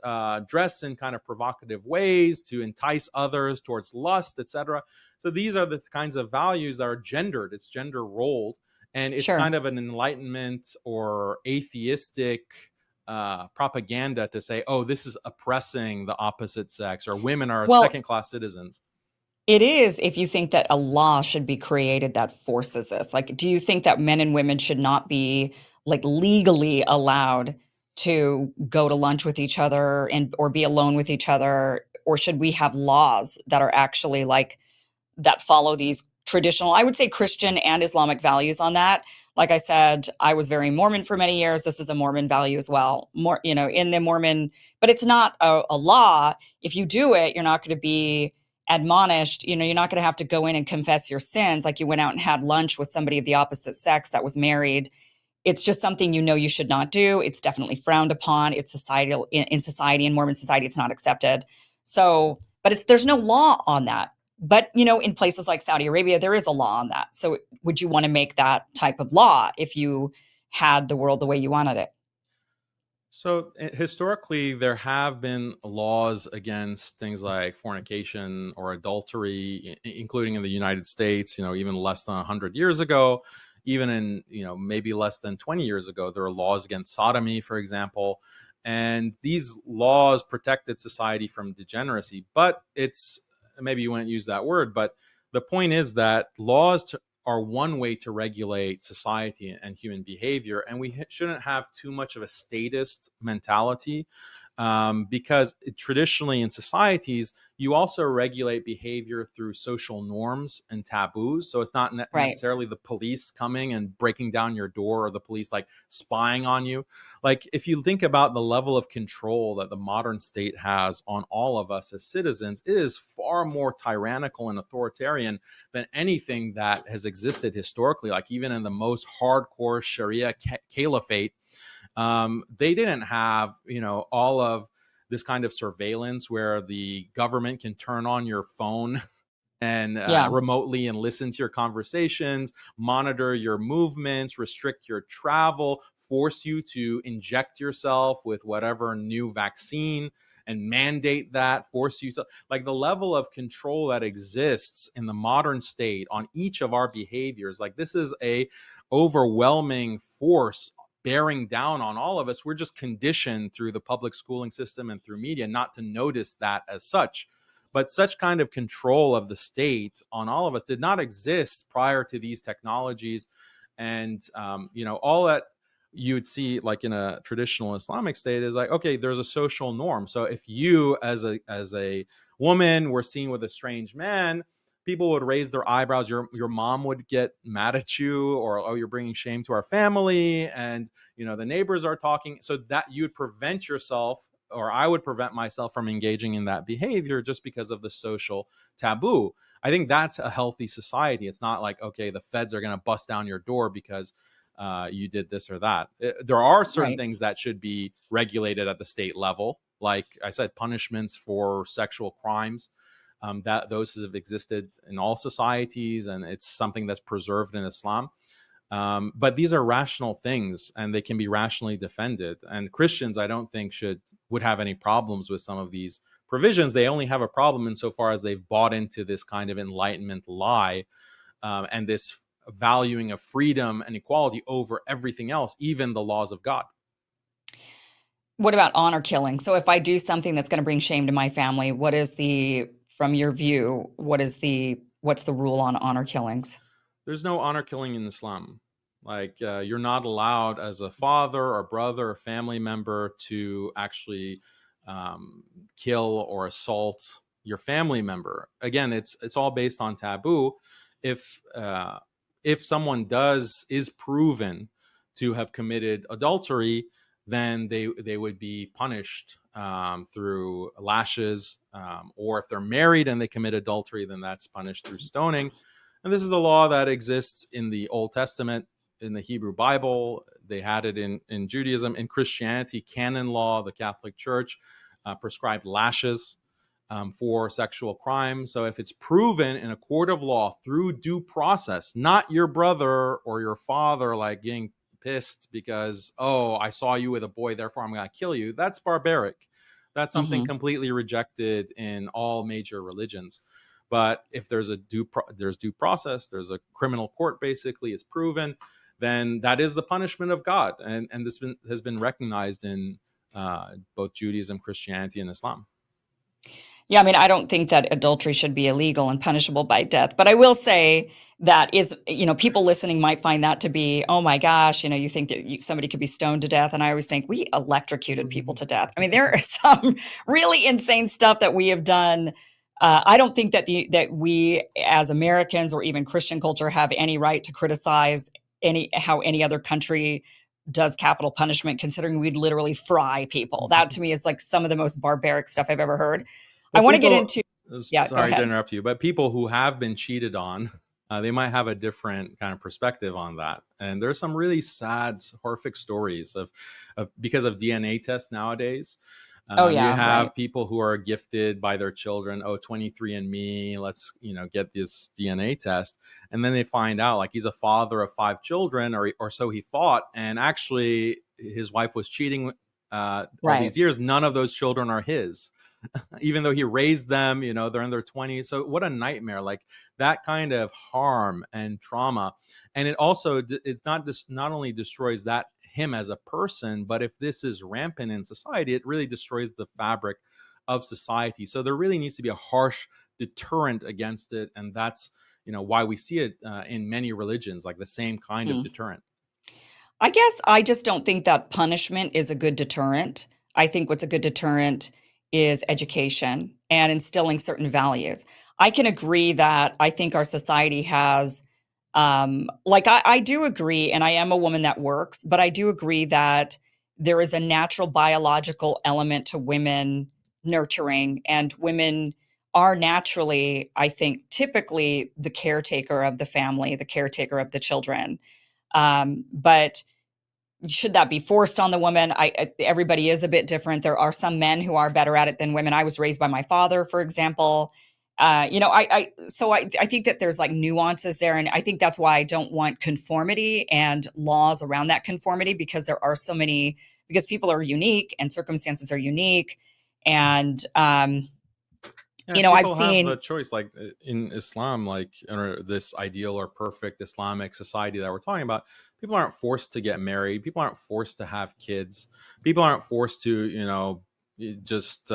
dress in kind of provocative ways to entice others towards lust, etc. So these are the kinds of values that are gendered. It's gender rolled, and it's Sure. kind of an enlightenment or atheistic propaganda to say, oh, this is oppressing the opposite sex, or women are Well, second class citizens. it is if you think that a law should be created that forces this. Like, do you think that men and women should not be like legally allowed to go to lunch with each other and or be alone with each other? Or should we have laws that are actually like that follow these traditional, I would say Christian and Islamic values on that? Like I said, I was very Mormon for many years. This is a Mormon value as well. More, in the Mormon, but it's not a law. If you do it, you're not going to be admonished. You're not going to have to go in and confess your sins like you went out and had lunch with somebody of the opposite sex that was married. It's just something you should not do. It's definitely frowned upon. It's societal in society, in Mormon society, it's not accepted. So, but there's no law on that. But in places like Saudi Arabia, there is a law on that. So, would you want to make that type of law if you had the world the way you wanted it? So historically, there have been laws against things like fornication or adultery, including in the United States. Even less than 100 years ago, even in maybe less than 20 years ago, there were laws against sodomy, for example. And these laws protected society from degeneracy. But it's maybe you wouldn't use that word, but the point is that are one way to regulate society and human behavior, and we shouldn't have too much of a statist mentality, because traditionally in societies you also regulate behavior through social norms and taboos. So it's not Right. necessarily the police coming and breaking down your door, or the police like spying on you. Like if you think about the level of control that the modern state has on all of us as citizens, it is far more tyrannical and authoritarian than anything that has existed historically. Like even in the most hardcore Sharia caliphate, they didn't have all of this kind of surveillance where the government can turn on your phone and Yeah. remotely and listen to your conversations, monitor your movements, restrict your travel, force you to inject yourself with whatever new vaccine and mandate that, force you to, like, the level of control that exists in the modern state on each of our behaviors. Like this is a overwhelming force bearing down on all of us. We're just conditioned through the public schooling system and through media not to notice that as such. But such kind of control of the state on all of us did not exist prior to these technologies. And all that you would see like in a traditional Islamic state is like, okay, there's a social norm. So if you as a woman were seen with a strange man, people would raise their eyebrows. Your mom would get mad at you, or, oh, you're bringing shame to our family, and the neighbors are talking. So that you'd prevent yourself, or I would prevent myself from engaging in that behavior just because of the social taboo. I think that's a healthy society. It's not like, okay, the feds are going to bust down your door because you did this or that. There are certain Right. things that should be regulated at the state level, like I said, punishments for sexual crimes. That those have existed in all societies, and it's something that's preserved in Islam. But these are rational things, and they can be rationally defended. And Christians, I don't think, would have any problems with some of these provisions. They only have a problem insofar as they've bought into this kind of Enlightenment lie, and this valuing of freedom and equality over everything else, even the laws of God. What about honor killing? So if I do something that's going to bring shame to my family, from your view, what's the rule on honor killings? There's no honor killing in Islam. Like you're not allowed as a father or brother or family member to actually kill or assault your family member. Again, it's all based on taboo. If someone is proven to have committed adultery, then they would be punished through lashes, or if they're married and they commit adultery, then that's punished through stoning. And this is the law that exists in the Old Testament, in the Hebrew Bible. They had it in Judaism. In Christianity, canon law, the Catholic Church prescribed lashes for sexual crime. So if it's proven in a court of law through due process, not your brother or your father like getting pissed because, oh, I saw you with a boy, therefore I'm going to kill you, that's barbaric. That's something Mm-hmm. completely rejected in all major religions. But if there's due process, there's a criminal court, basically, it's proven, then that is the punishment of God. And this has been recognized in both Judaism, Christianity, and Islam. Yeah, I mean, I don't think that adultery should be illegal and punishable by death. But I will say that people listening might find that to be, oh my gosh, you think that somebody could be stoned to death. And I always think we electrocuted people to death. I mean, there is some really insane stuff that we have done. I don't think that we as Americans or even Christian culture have any right to criticize how any other country does capital punishment, considering we'd literally fry people. That to me is like some of the most barbaric stuff I've ever heard. I Well, want to get into, yeah, go sorry to ahead. interrupt you, but people who have been cheated on, they might have a different kind of perspective on that. And there's some really sad, horrific stories of because of DNA tests nowadays. Oh You yeah, right. have people who are gifted by their children, oh, 23andMe, let's, get this DNA test. And then they find out like he's a father of 5 children, or so he thought. And actually his wife was cheating all Right. these years. None of those children are his. Even though he raised them, they're in their 20s. So what a nightmare, like that kind of harm and trauma. And it also, it's not only destroys him as a person, but if this is rampant in society, it really destroys the fabric of society. So there really needs to be a harsh deterrent against it. And that's, why we see it in many religions, like the same kind of Hmm. deterrent. I guess I just don't think that punishment is a good deterrent. I think what's a good deterrent is education and instilling certain values. I can agree that I think our society has, I do agree, and I am a woman that works, but I do agree that there is a natural biological element to women nurturing, and women are naturally, I think, typically the caretaker of the family, the caretaker of the children. But should that be forced on the woman? Everybody is a bit different. There are some men who are better at it than women. I was raised by my father, for example. I think that there's like nuances there, and I think that's why I don't want conformity and laws around that conformity, because there are so many, because people are unique and circumstances are unique, and Yeah, I've people have a seen. choice, like in Islam, like or this ideal or perfect Islamic society that we're talking about. People aren't forced to get married. People aren't forced to have kids. People aren't forced to, just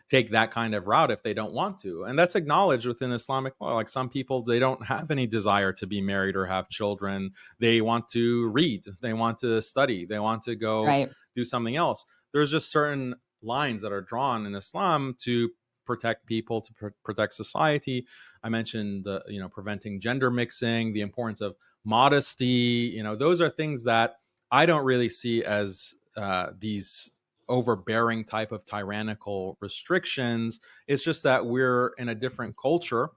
take that kind of route if they don't want to. And that's acknowledged within Islamic law. Like some people, they don't have any desire to be married or have children. They want to read, they want to study, they want to go Right. do something else. There's just certain lines that are drawn in Islam to protect people, to protect society. I mentioned the, preventing gender mixing, the importance of modesty. Those are things that I don't really see as these overbearing type of tyrannical restrictions. It's just that we're in a different culture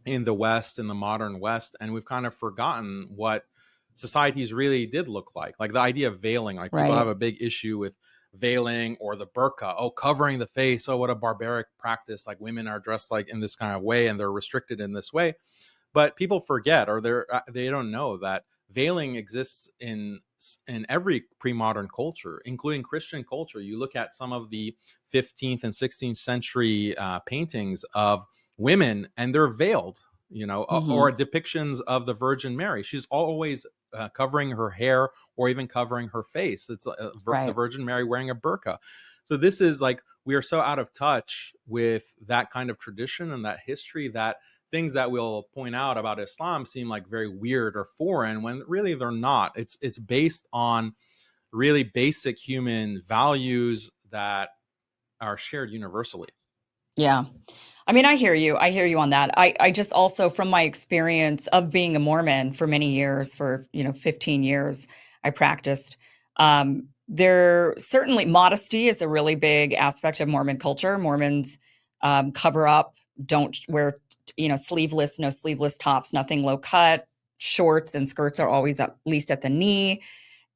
in the West, in the modern West, and we've kind of forgotten what societies really did look like. Like the idea of veiling, like people have Right. a big issue with veiling or the burqa. Oh, covering the face. Oh, what a barbaric practice. Like women are dressed like in this kind of way and they're restricted in this way. But people forget, or they don't know that veiling exists in every pre-modern culture, including Christian culture. You look at some of the 15th and 16th century paintings of women, and they're veiled, Hmm. or depictions of the Virgin Mary. She's always covering her hair or even covering her face. It's the Right. Virgin Mary wearing a burqa. So this is like, we are so out of touch with that kind of tradition and that history that things that we'll point out about Islam seem like very weird or foreign, when really they're not. It's based on really basic human values that are shared universally. Yeah. I mean, I hear you. I hear you on that. I just also, from my experience of being a Mormon for many years, for, 15 years, I practiced. There certainly modesty is a really big aspect of Mormon culture. Mormons cover up, don't wear, sleeveless, no sleeveless tops, nothing low cut. Shorts and skirts are always at least at the knee.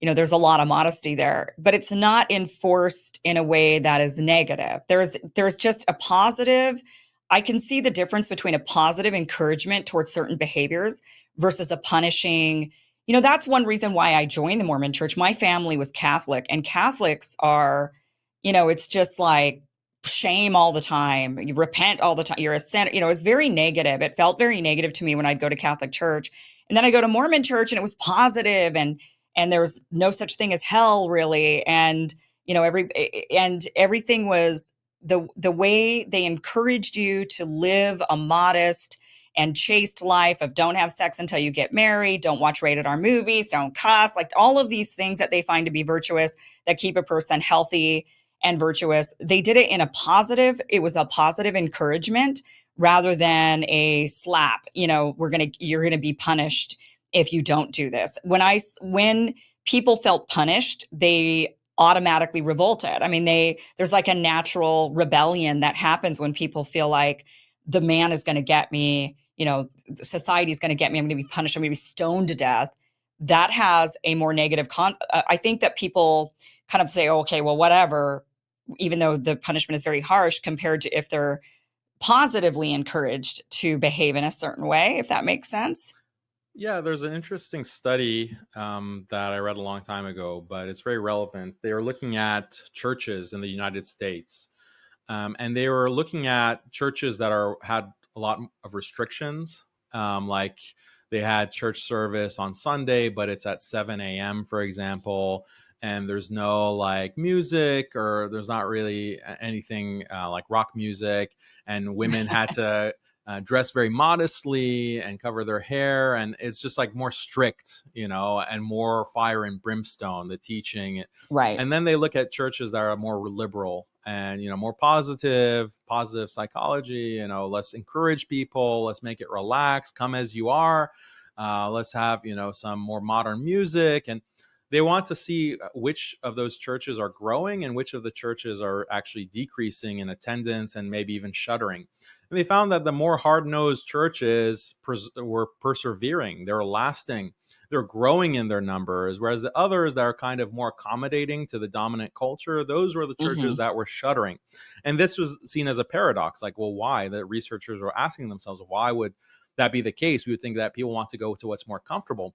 There's a lot of modesty there, but it's not enforced in a way that is negative. There's just a positive. I can see the difference between a positive encouragement towards certain behaviors versus a punishing. That's one reason why I joined the Mormon church. My family was Catholic, and Catholics are, it's just like shame all the time. You repent all the time. You're a sinner. It's very negative. It felt very negative to me when I'd go to Catholic church. And then I go to Mormon church and it was positive, and there was no such thing as hell really, and everything was the way they encouraged you to live a modest and chaste life of don't have sex until you get married, don't watch rated R movies, don't cuss, like all of these things that they find to be virtuous, that keep a person healthy and virtuous. They did it in a positive, it was a positive encouragement rather than a slap. You're going to be punished if you don't do this. When people felt punished, they automatically revolted. I mean, there's like a natural rebellion that happens when people feel like the man is going to get me, society is going to get me, I'm going to be punished, I'm going to be stoned to death. That has a more negative I think that people kind of say, oh, okay, well, whatever, even though the punishment is very harsh compared to if they're positively encouraged to behave in a certain way, if that makes sense. Yeah, there's an interesting study that I read a long time ago, but it's very relevant. They were looking at churches in the United States, and they were looking at churches that had a lot of restrictions, like they had church service on Sunday, but it's at 7 a.m., for example, and there's no like music, or there's not really anything like rock music, and women had to dress very modestly and cover their hair, and it's just like more strict, and more fire and brimstone, the teaching. Right. And then they look at churches that are more liberal and more positive psychology. Let's encourage people, let's make it relaxed, come as you are. Let's have some more modern music, and they want to see which of those churches are growing and which of the churches are actually decreasing in attendance and maybe even shuttering. And they found that the more hard-nosed churches were persevering, they were lasting, they're growing in their numbers, whereas the others that are kind of more accommodating to the dominant culture, those were the churches Hmm. that were shuttering. And this was seen as a paradox, like, well, why? The researchers were asking themselves, why would that be the case? We would think that people want to go to what's more comfortable.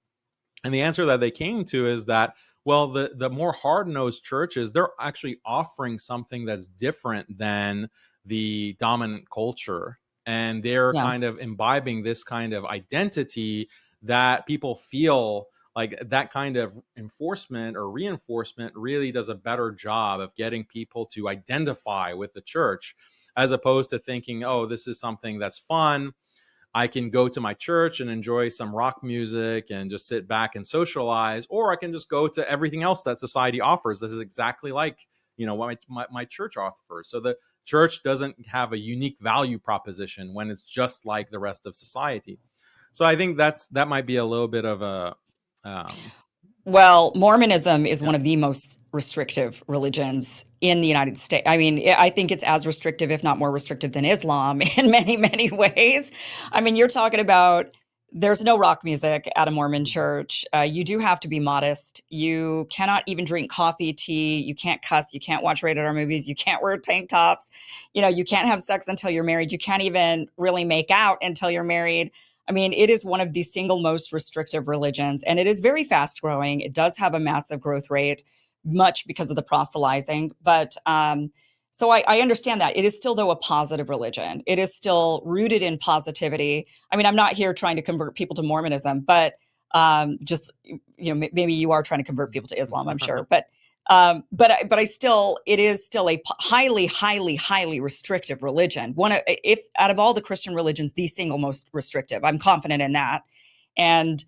And the answer that they came to is that, well, the more hard-nosed churches, they're actually offering something that's different than the dominant culture. And they're Yeah. kind of imbibing this kind of identity that people feel like that kind of enforcement or reinforcement really does a better job of getting people to identify with the church, as opposed to thinking, oh, this is something that's fun. I can go to my church and enjoy some rock music and just sit back and socialize, or I can just go to everything else that society offers. This is exactly like, what my church offers. So the church doesn't have a unique value proposition when it's just like the rest of society. So I think that might be a little bit of a Well, Mormonism is yeah. one of the most restrictive religions in the United States. I mean, I think it's as restrictive, if not more restrictive than Islam in many, many ways. I mean, you're talking about there's no rock music at a Mormon church. You do have to be modest. You cannot even drink coffee, tea. You can't cuss. You can't watch rated R movies. You can't wear tank tops. You can't have sex until you're married. You can't even really make out until you're married. I mean, it is one of the single most restrictive religions, and it is very fast growing. It does have a massive growth rate, much because of the proselytizing. But so I understand that. It is still, though, a positive religion. It is still rooted in positivity. I mean, I'm not here trying to convert people to Mormonism, but just, maybe you are trying to convert people to Islam, I'm sure. But I still, it is still a highly, highly, highly restrictive religion. If out of all the Christian religions, the single most restrictive. I'm confident in that, and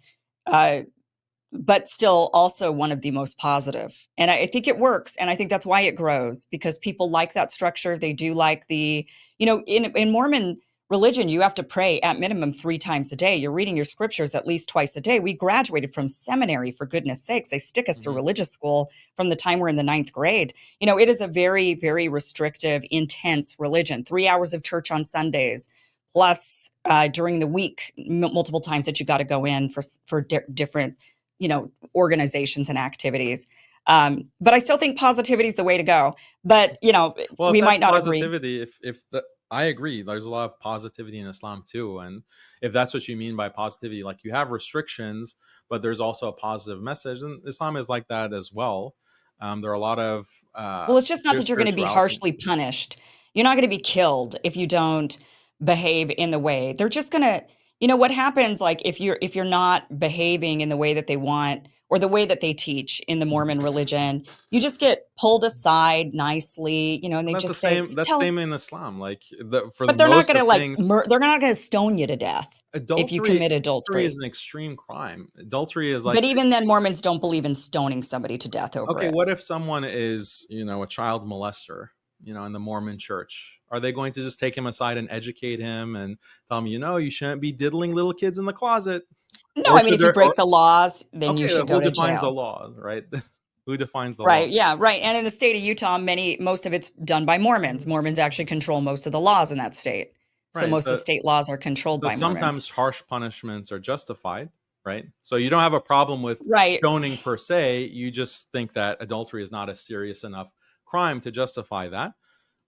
but still also one of the most positive. And I think it works, and I think that's why it grows, because people like that structure. They do like in Mormon religion, you have to pray at minimum 3 times a day. You're reading your scriptures at least twice a day. We graduated from seminary, for goodness sakes. They stick us through religious school from the time we're in the 9th grade. It is a very, very restrictive, intense religion. 3 hours of church on Sundays, plus during the week, multiple times that you got to go in for different, organizations and activities. But I still think positivity is the way to go. But, Well, if we might that's not agree. positivity, I agree. There's a lot of positivity in Islam too, and if that's what you mean by positivity, like you have restrictions, but there's also a positive message, and Islam is like that as well. There are a lot of Well, it's just not there's that you're going to be spirituality. harshly punished. You're not going to be killed if you don't behave in the way. They're just going to, what happens, like if you're not behaving in the way that they want, or the way that they teach in the Mormon religion, you just get pulled aside nicely, and they That's the just say, same. That's the same in Islam. Like for but they're not most going of to things, they're not going to stone you to death if you adultery commit adultery adultery. is an extreme crime. Adultery is like, But even then, Mormons don't believe in stoning somebody to death over okay, it. what if someone is, a child molester, in the Mormon church? Are they going to just take him aside and educate him and tell him, you shouldn't be diddling little kids in the closet? No, Or I mean, should if you there, or, break the laws, then you okay, should go who to defines the jail. law, right? Who defines the law? Right. Yeah. Right. And in the state of Utah, most of it's done by Mormons. Mormons actually control most of the laws in that state. So Right. most of the state laws are controlled So by Mormons. sometimes harsh punishments are justified, right? So you don't have a problem with Right. stoning per se. You just think that adultery is not a serious enough crime to justify that.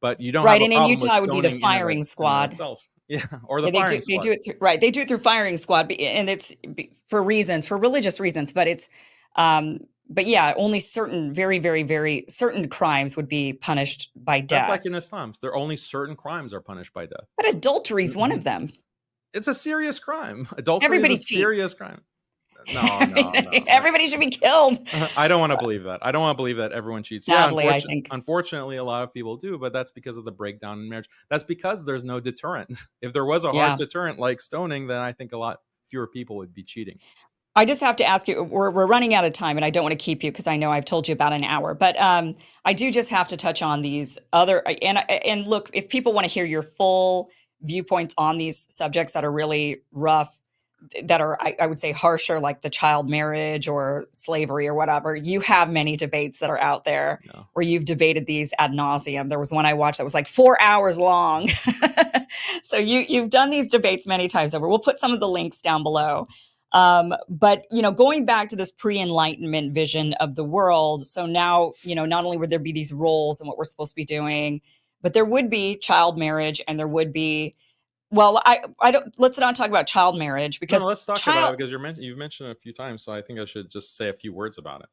But you don't have Right. a And in problem with Utah, it would be the stoning firing in and of squad. itself. Yeah. Or the Yeah, they do. firing They squad. do it through, right. They do it through firing squad, and for reasons, for religious reasons. But yeah, only certain, very, very, very certain crimes would be punished by That's like death. in Islam. There are only certain crimes are punished by death. But adultery is one of them. It's a serious crime. Adultery is a Everybody cheats. serious crime. No, no, no, no. Everybody should be killed. I don't want to believe that. I don't want to believe that everyone cheats. Yeah, Sadly, I think. unfortunately, a lot of people do, but that's because of the breakdown in marriage. That's because there's no deterrent. If there was a harsh Yeah. deterrent like stoning, then I think a lot fewer people would be cheating. I just have to ask you, we're running out of time, and I don't want to keep you because I know I've told you about an hour, but I do just have to touch on these other, and look, if people want to hear your full viewpoints on these subjects that are really rough, that are, I would say, harsher, like the child marriage or slavery or whatever, you have many debates that are out there No. where you've debated these ad nauseum. There was one I watched that was like 4 hours long. So you've done these debates many times over. We'll put some of the links down below. But going back to this pre-enlightenment vision of the world, so now, not only would there be these roles and what we're supposed to be doing, but there would be child marriage, and there would be, well, I don't, let's not talk about child marriage, No, because let's talk about it because you've mentioned it a few times, so I think I should just say a few words about it.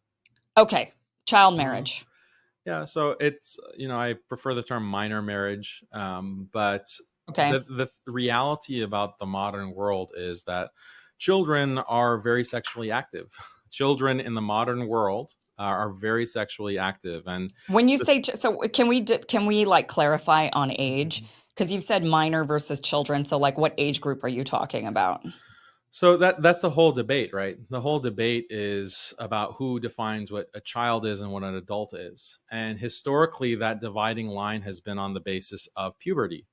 okay, child Uh, marriage. yeah, so it's I prefer the term minor marriage, but Okay. the reality about the modern world is that children are very sexually active. children in the modern world are very sexually active. And When you this, say so, can we like clarify on age? Because you've said minor versus children. So like, what age group are you talking about? so that's the whole debate, right? The whole debate is about who defines what a child is and what an adult is. And historically, that dividing line has been on the basis of puberty.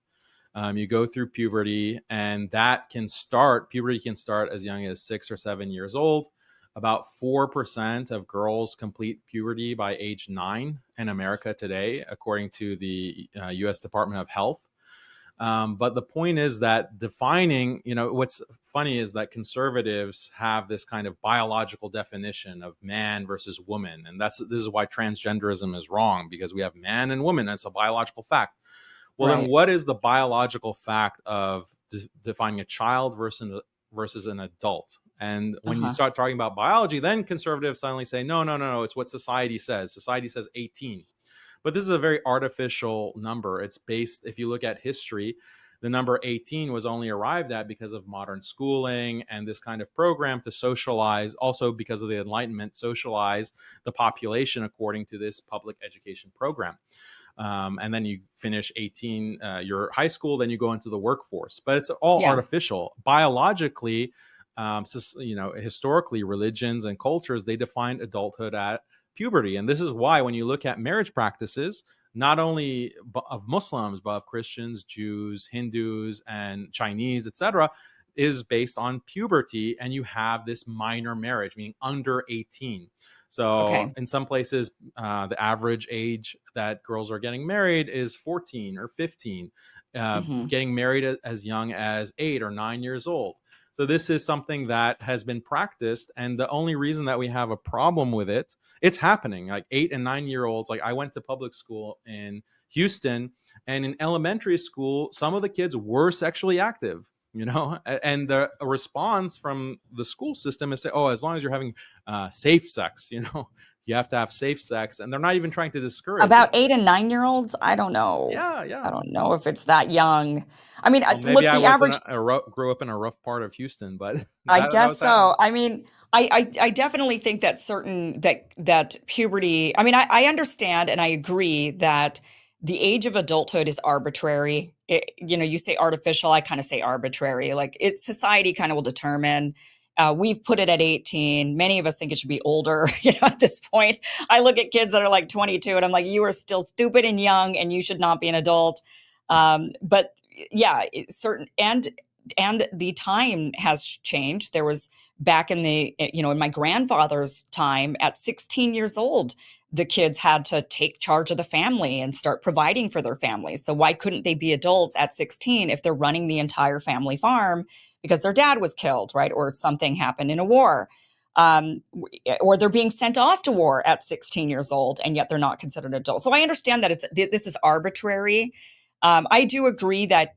You go through puberty, and puberty can start as young as 6 or 7 years old. About 4% of girls complete puberty by age 9 in America today, according to the US Department of Health. But the point is that what's funny is that conservatives have this kind of biological definition of man versus woman. And this is why transgenderism is wrong, because we have man and woman. That's a biological fact. Well, then Right. what is the biological fact of defining a child versus an adult? And when you Uh-huh. start talking about biology, then conservatives suddenly say, no, no, no, no, it's what society says. Society says 18. But this is a very artificial number. It's based, if you look at history, the number 18 was only arrived at because of modern schooling and this kind of program to socialize, also because of the Enlightenment, socialize the population according to this public education program. And then you finish 18, your high school, then you go into the workforce. But it's all Yeah. artificial. Biologically, historically, religions and cultures, they defined adulthood at puberty. And this is why when you look at marriage practices, not only of Muslims, but of Christians, Jews, Hindus, and Chinese, etc., is based on puberty. And you have this minor marriage, meaning under 18. So Okay. in some places, the average age that girls are getting married is 14 or 15, Hmm. getting married as young as 8 or 9 years old. So this is something that has been practiced. And the only reason that we have a problem with it, it's happening. Like 8 and 9 year olds, like I went to public school in Houston, and in elementary school, some of the kids were sexually active. And the response from the school system is say, oh, as long as you're having safe sex, you have to have safe sex, and they're not even trying to discourage it. About 8 and 9 year olds, I don't know. Yeah, I yeah. don't know if it's that young. I mean, Well, maybe look, I the wasn't average. grew up in a rough part of Houston, but I that guess was happening. so. I mean, I definitely think that that puberty. I mean, I understand and I agree that the age of adulthood is arbitrary. You say artificial. I kind of say arbitrary. Like society kind of will determine. We've put it at 18. Many of us think it should be older. At this point, I look at kids that are like 22, and I'm like, you are still stupid and young, and you should not be an adult. But yeah, certain and the time has changed. There was back in in my grandfather's time at 16 years old, the kids had to take charge of the family and start providing for their families. So why couldn't they be adults at 16 if they're running the entire family farm because their dad was killed, right? Or something happened in a war. Um, or they're being sent off to war at 16 years old, and yet they're not considered adults. So I understand that this is arbitrary. I do agree that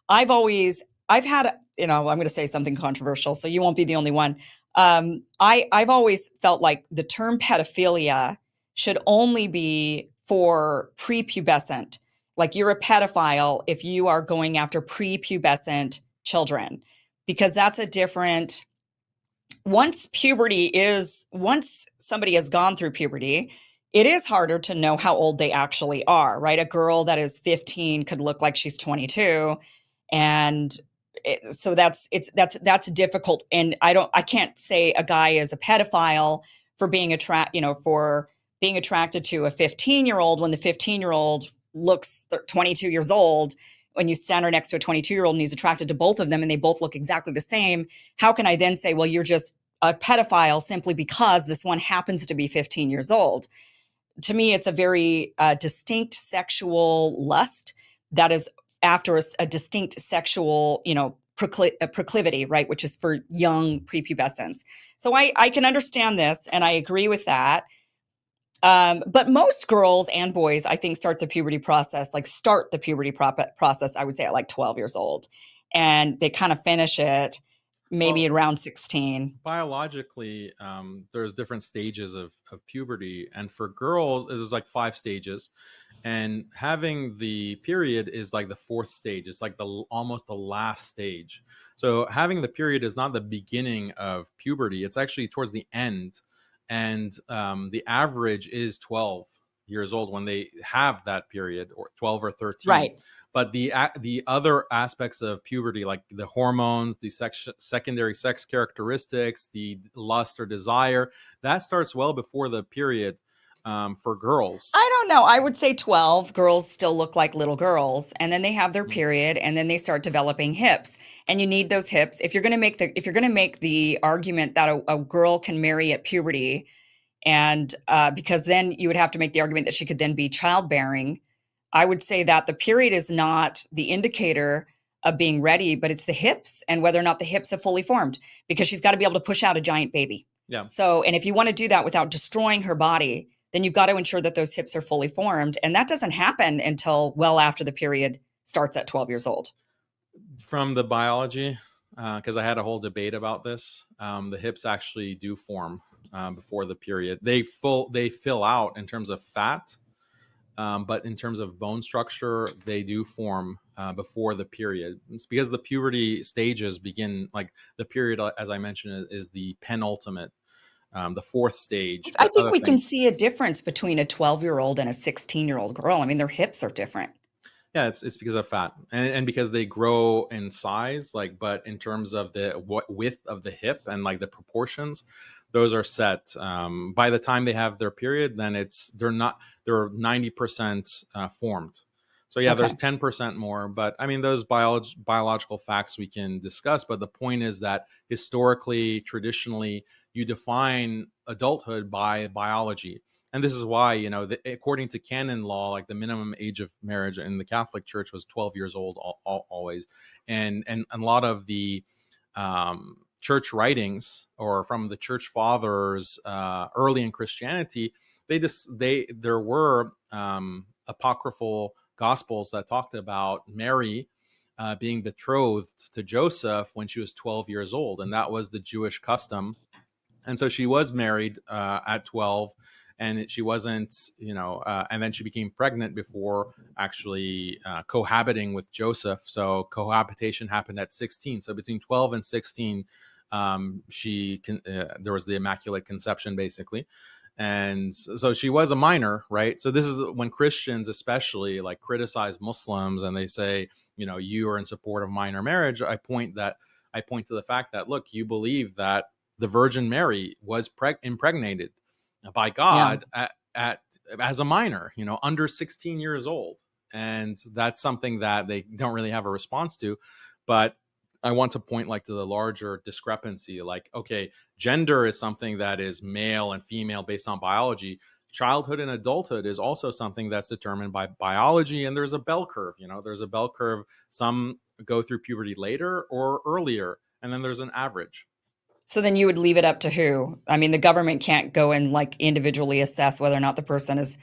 I've had, I'm going to say something controversial, so you won't be the only one. I've always felt like the term pedophilia should only be for prepubescent. Like you're a pedophile if you are going after prepubescent children, because that's a different. Once somebody has gone through puberty, it is harder to know how old they actually are, right? A girl that is 15 could look like she's 22, and so that's difficult. And I can't say a guy is a pedophile for for being attracted to a 15-year-old when the 15-year-old looks 22 years old. When you stand her next to a 22-year-old and he's attracted to both of them and they both look exactly the same, how can I then say, well, you're just a pedophile simply because this one happens to be 15 years old? To me, it's a very distinct sexual lust that is after a distinct sexual, proclivity, right, which is for young prepubescents. So I can understand this, and I agree with that. But most girls and boys, I think, start the puberty process, I would say, at like 12 years old. And they kind of finish it maybe Well, around 16. biologically, there's different stages of puberty, and for girls there's like 5 stages, and having the period is like the fourth stage. It's like the almost the last stage. So having the period is not the beginning of puberty, it's actually towards the end. And the average is 12 years old when they have that period, or 12 or 13. Right. But the other aspects of puberty, like the hormones, the secondary sex characteristics, the lust or desire, that starts well before the period, for girls. I don't know. I would say 12 girls still look like little girls, and then they have their Mm. period, and then they start developing hips. And you need those hips if you're going to make the argument that a girl can marry at puberty, and because then you would have to make the argument that she could then be childbearing. I would say that the period is not the indicator of being ready, but it's the hips and whether or not the hips have fully formed, because she's got to be able to push out a giant baby. Yeah. So, and if you want to do that without destroying her body, then you've got to ensure that those hips are fully formed. And that doesn't happen until well after the period starts at 12 years old. From the biology, because I had a whole debate about this, the hips actually do form before the period. They fill out in terms of fat, but in terms of bone structure, they do form before the period. It's because the puberty stages begin, like the period, as I mentioned, is the penultimate, the fourth stage. I But think other we can things, see a difference between a 12-year-old and a 16-year-old girl. I mean, their hips are different. yeah, it's because of fat, and because they grow in size. Like, but in terms of the width of the hip and like the proportions, those are set by the time they have their period. Then they're 90% formed. So yeah, there's Okay. 10% more, but I mean those biological facts we can discuss. But the point is that historically, traditionally, you define adulthood by biology. And this is why, according to canon law, like the minimum age of marriage in the Catholic Church was 12 years old, always. And a lot of the church writings, or from the church fathers early in Christianity, there were apocryphal gospels that talked about Mary being betrothed to Joseph when she was 12 years old, and that was the Jewish custom. And so she was married at 12, and she wasn't, and then she became pregnant before actually cohabiting with Joseph. So cohabitation happened at 16. So between 12 and 16, there was the Immaculate Conception, basically. And so she was a minor, right? So this is when Christians especially like criticize Muslims, and they say, you are in support of minor marriage. I point to the fact that, look, you believe that the Virgin Mary was impregnated by Yeah. God as a minor, under 16 years old. And that's something that they don't really have a response to. But I want to point like to the larger discrepancy. Like, okay, gender is something that is male and female based on biology. Childhood and adulthood is also something that's determined by biology. And there's a bell curve, there's a bell curve. Some go through puberty later or earlier, and then there's an average. So then you would leave it up to who? I mean, the government can't go and like individually assess whether or not the person is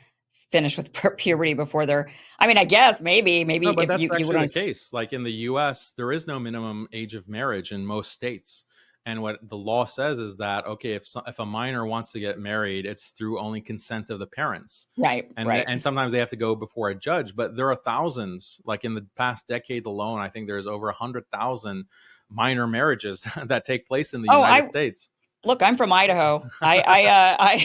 finished with puberty before they're, I mean, I guess maybe No, but if that's you would actually the want to, case. Like in the US, there is no minimum age of marriage in most states. And what the law says is that, okay, if a minor wants to get married, it's through only consent of the parents. right, right. And sometimes they have to go before a judge. But there are thousands, like in the past decade alone, I think there's over 100,000 minor marriages that take place in the Oh, United States. look, I'm from Idaho. I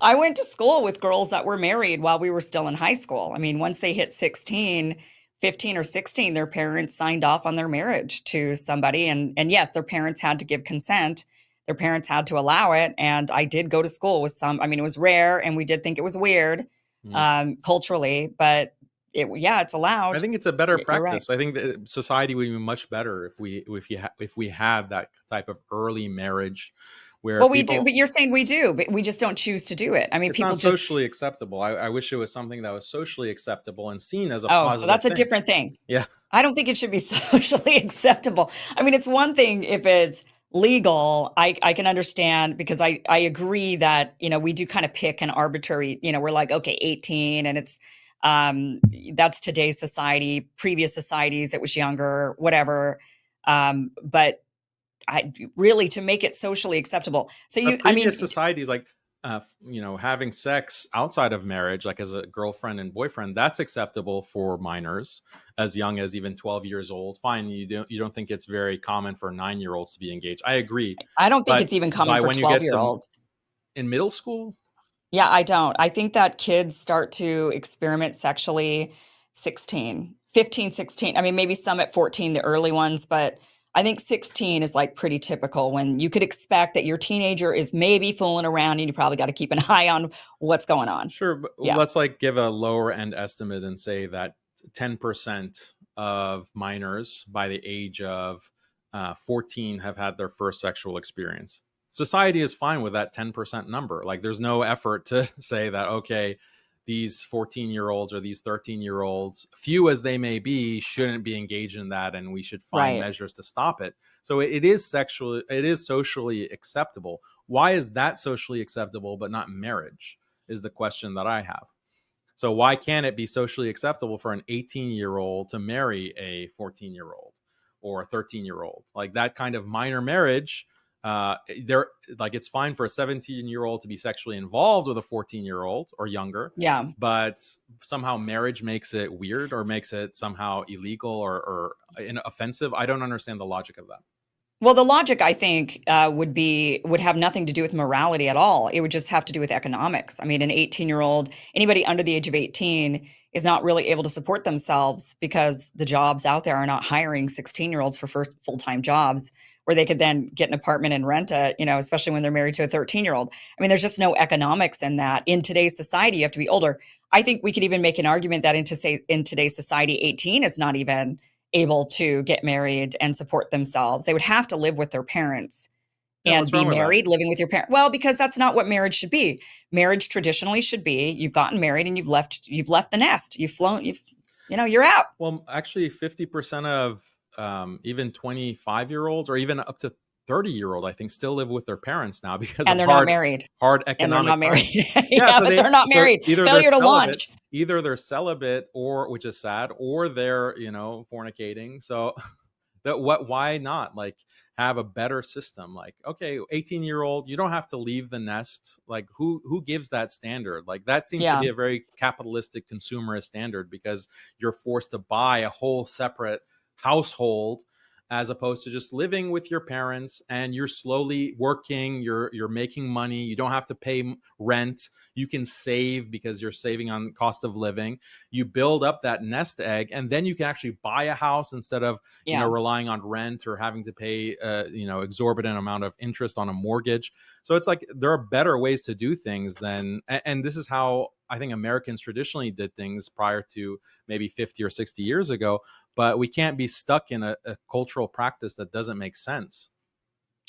I went to school with girls that were married while we were still in high school. I mean, once they hit 16, 15 or 16, their parents signed off on their marriage to somebody. And yes, their parents had to give consent. Their parents had to allow it. And I did go to school with some, I mean, it was rare and we did think it was weird Mm. culturally, but it's I allowed. think it's a better You're right. practice. I think that society would be much better if we had that type of early marriage where Well, we do, people. but you're saying we do, but we just don't choose to do it. I mean, It's people not just, socially acceptable. I wish it was something that was socially acceptable and seen as a oh, so positive that's a thing. different thing. Yeah. I don't think it should be socially acceptable. I mean, it's one thing if it's legal. I can understand because I agree that, we do kind of pick an arbitrary, we're like, okay, 18 and it's that's today's society, previous societies, it was younger, whatever. But really to make it socially acceptable. So But I mean, previous societies, like having sex outside of marriage, like as a girlfriend and boyfriend, that's acceptable for minors as young as even 12 years old. Fine, you don't think it's very common for 9-year-olds to be engaged. I agree, I don't think but it's even common by for when you 12 get year to olds. in middle school, Yeah, I don't. I think that kids start to experiment sexually 16, 15, 16. I mean, maybe some at 14, the early ones, but I think 16 is like pretty typical when you could expect that your teenager is maybe fooling around and you probably got to keep an eye on what's going on. sure, but Yeah. let's like give a lower end estimate and say that 10% of minors by the age of 14 have had their first sexual experience. Society is fine with that 10% number. Like there's no effort to say that, okay, these 14-year-olds or these 13-year-olds, few as they may be, shouldn't be engaged in that and we should find Right. measures to stop it. So it is socially acceptable. Why is that socially acceptable but not marriage? Is the question that I have. So why can't it be socially acceptable for an 18-year-old to marry a 14-year-old or a 13-year-old? Like that kind of minor marriage, there like it's fine for a 17-year-old to be sexually involved with a 14-year-old or younger, Yeah. but somehow marriage makes it weird or makes it somehow illegal or offensive. I don't understand the logic of that. Well, the logic I think would have nothing to do with morality at all. It would just have to do with economics. I mean, an 18-year-old, anybody under the age of 18 is not really able to support themselves because the jobs out there are not hiring 16-year-olds for first full-time jobs where they could then get an apartment and rent a, especially when they're married to a 13-year-old. I mean, there's just no economics in that. In today's society, you have to be older. I think we could even make an argument that in today's society, 18 is not even able to get married and support themselves. They would have to live with their parents Yeah, and what's be wrong with that? married, living with your parent. Well, because that's not what marriage should be. Marriage traditionally should be you've gotten married and you've left the nest. You've flown, you're out. Well, actually, 50% of even 25-year-olds or even up to 30-year-old, I think, still live with their parents now because And of they're not hard, married. hard And they're not economic married. times. Yeah, Yeah, but they're not so married. Failure to launch. either they're celibate, or which is sad, or they're fornicating. So that why not like have a better system? Like, okay, 18-year-old, you don't have to leave the nest. Like who gives that standard? Like that seems to Yeah. be a very capitalistic consumerist standard because you're forced to buy a whole separate household as opposed to just living with your parents, and you're slowly working, you're making money, you don't have to pay rent, you can save because you're saving on cost of living, you build up that nest egg, and then you can actually buy a house instead of Yeah. relying on rent or having to pay exorbitant amount of interest on a mortgage. So it's like there are better ways to do things than, and this is how I think Americans traditionally did things prior to maybe 50 or 60 years ago. But we can't be stuck in a cultural practice that doesn't make sense.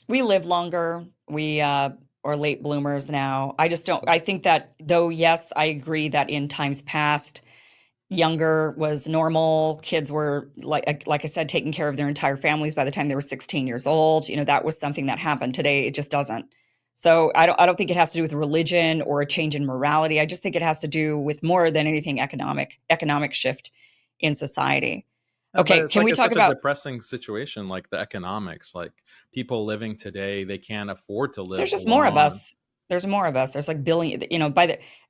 We live longer. We are late bloomers now. I think that though, yes, I agree that in times past, younger was normal. Kids were like I said, taking care of their entire families by the time they were 16 years old. That was something that happened. Today, it just doesn't. So I don't think it has to do with religion or a change in morality. I just think it has to do with more than anything economic shift in society. No, but Okay, it's can like we it's talk such a about depressing situation, like the economics, like people living today, they can't afford to there's live just more of long. us. There's more of us. There's like billion,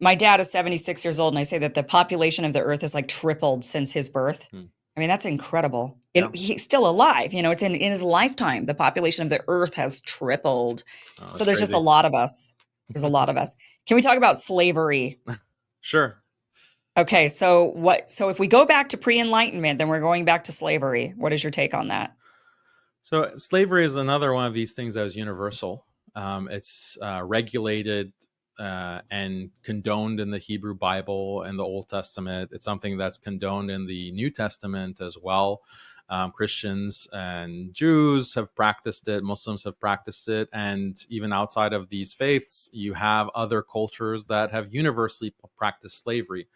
my dad is 76 years old and I say that the population of the earth has like tripled since his birth. Hmm. I mean, that's incredible. Yeah. He's still alive. It's in his lifetime. The population of the earth has tripled. Oh, So that's there's just a crazy. lot of us. There's a lot of us. Can we talk about slavery? Sure. Okay, so if we go back to pre-enlightenment, then we're going back to slavery. What is your take on that? So slavery is another one of these things that is universal. It's regulated and condoned in the Hebrew Bible and the Old Testament. It's something that's condoned in the New Testament as well. Christians and Jews have practiced it, Muslims have practiced it, and even outside of these faiths, you have other cultures that have universally practiced slavery.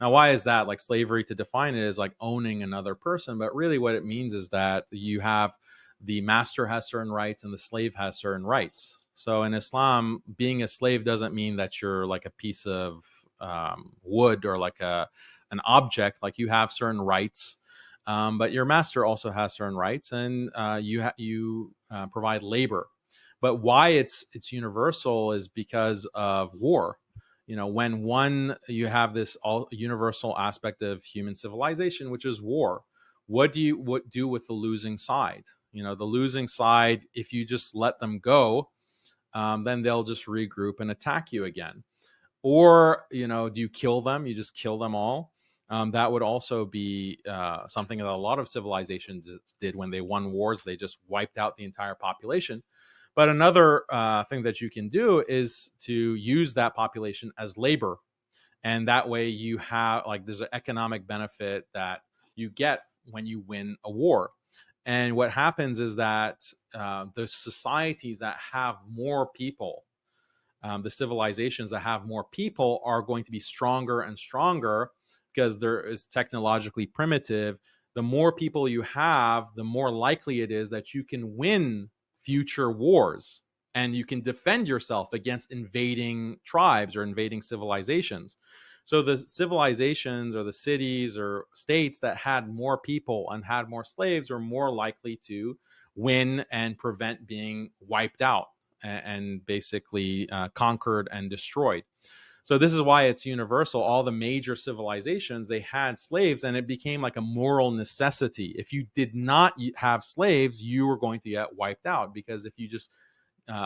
Now, why is that? Like slavery, to define it, is like owning another person, but really what it means is that you have the master has certain rights and the slave has certain rights. So in Islam, being a slave doesn't mean that you're like a piece of wood or like an object. Like you have certain rights. But your master also has certain rights, and you provide labor. But why it's universal is because of war. When you have this all universal aspect of human civilization, which is war. What do you do with the losing side? The losing side, if you just let them go, then they'll just regroup and attack you again. Or do you kill them? You just kill them all. That would also be something that a lot of civilizations did when they won wars. They just wiped out the entire population. But another thing that you can do is to use that population as labor. And that way you have, there's an economic benefit that you get when you win a war. And what happens is that the societies that have more people, the civilizations that have more people, are going to be stronger and stronger because there is technologically primitive. The more people you have, the more likely it is that you can win future wars and you can defend yourself against invading tribes or invading civilizations. So the civilizations or the cities or states that had more people and had more slaves are more likely to win and prevent being wiped out and basically conquered and destroyed. So this is why it's universal. All the major civilizations, they had slaves, and it became like a moral necessity. If you did not have slaves, you were going to get wiped out, because if you just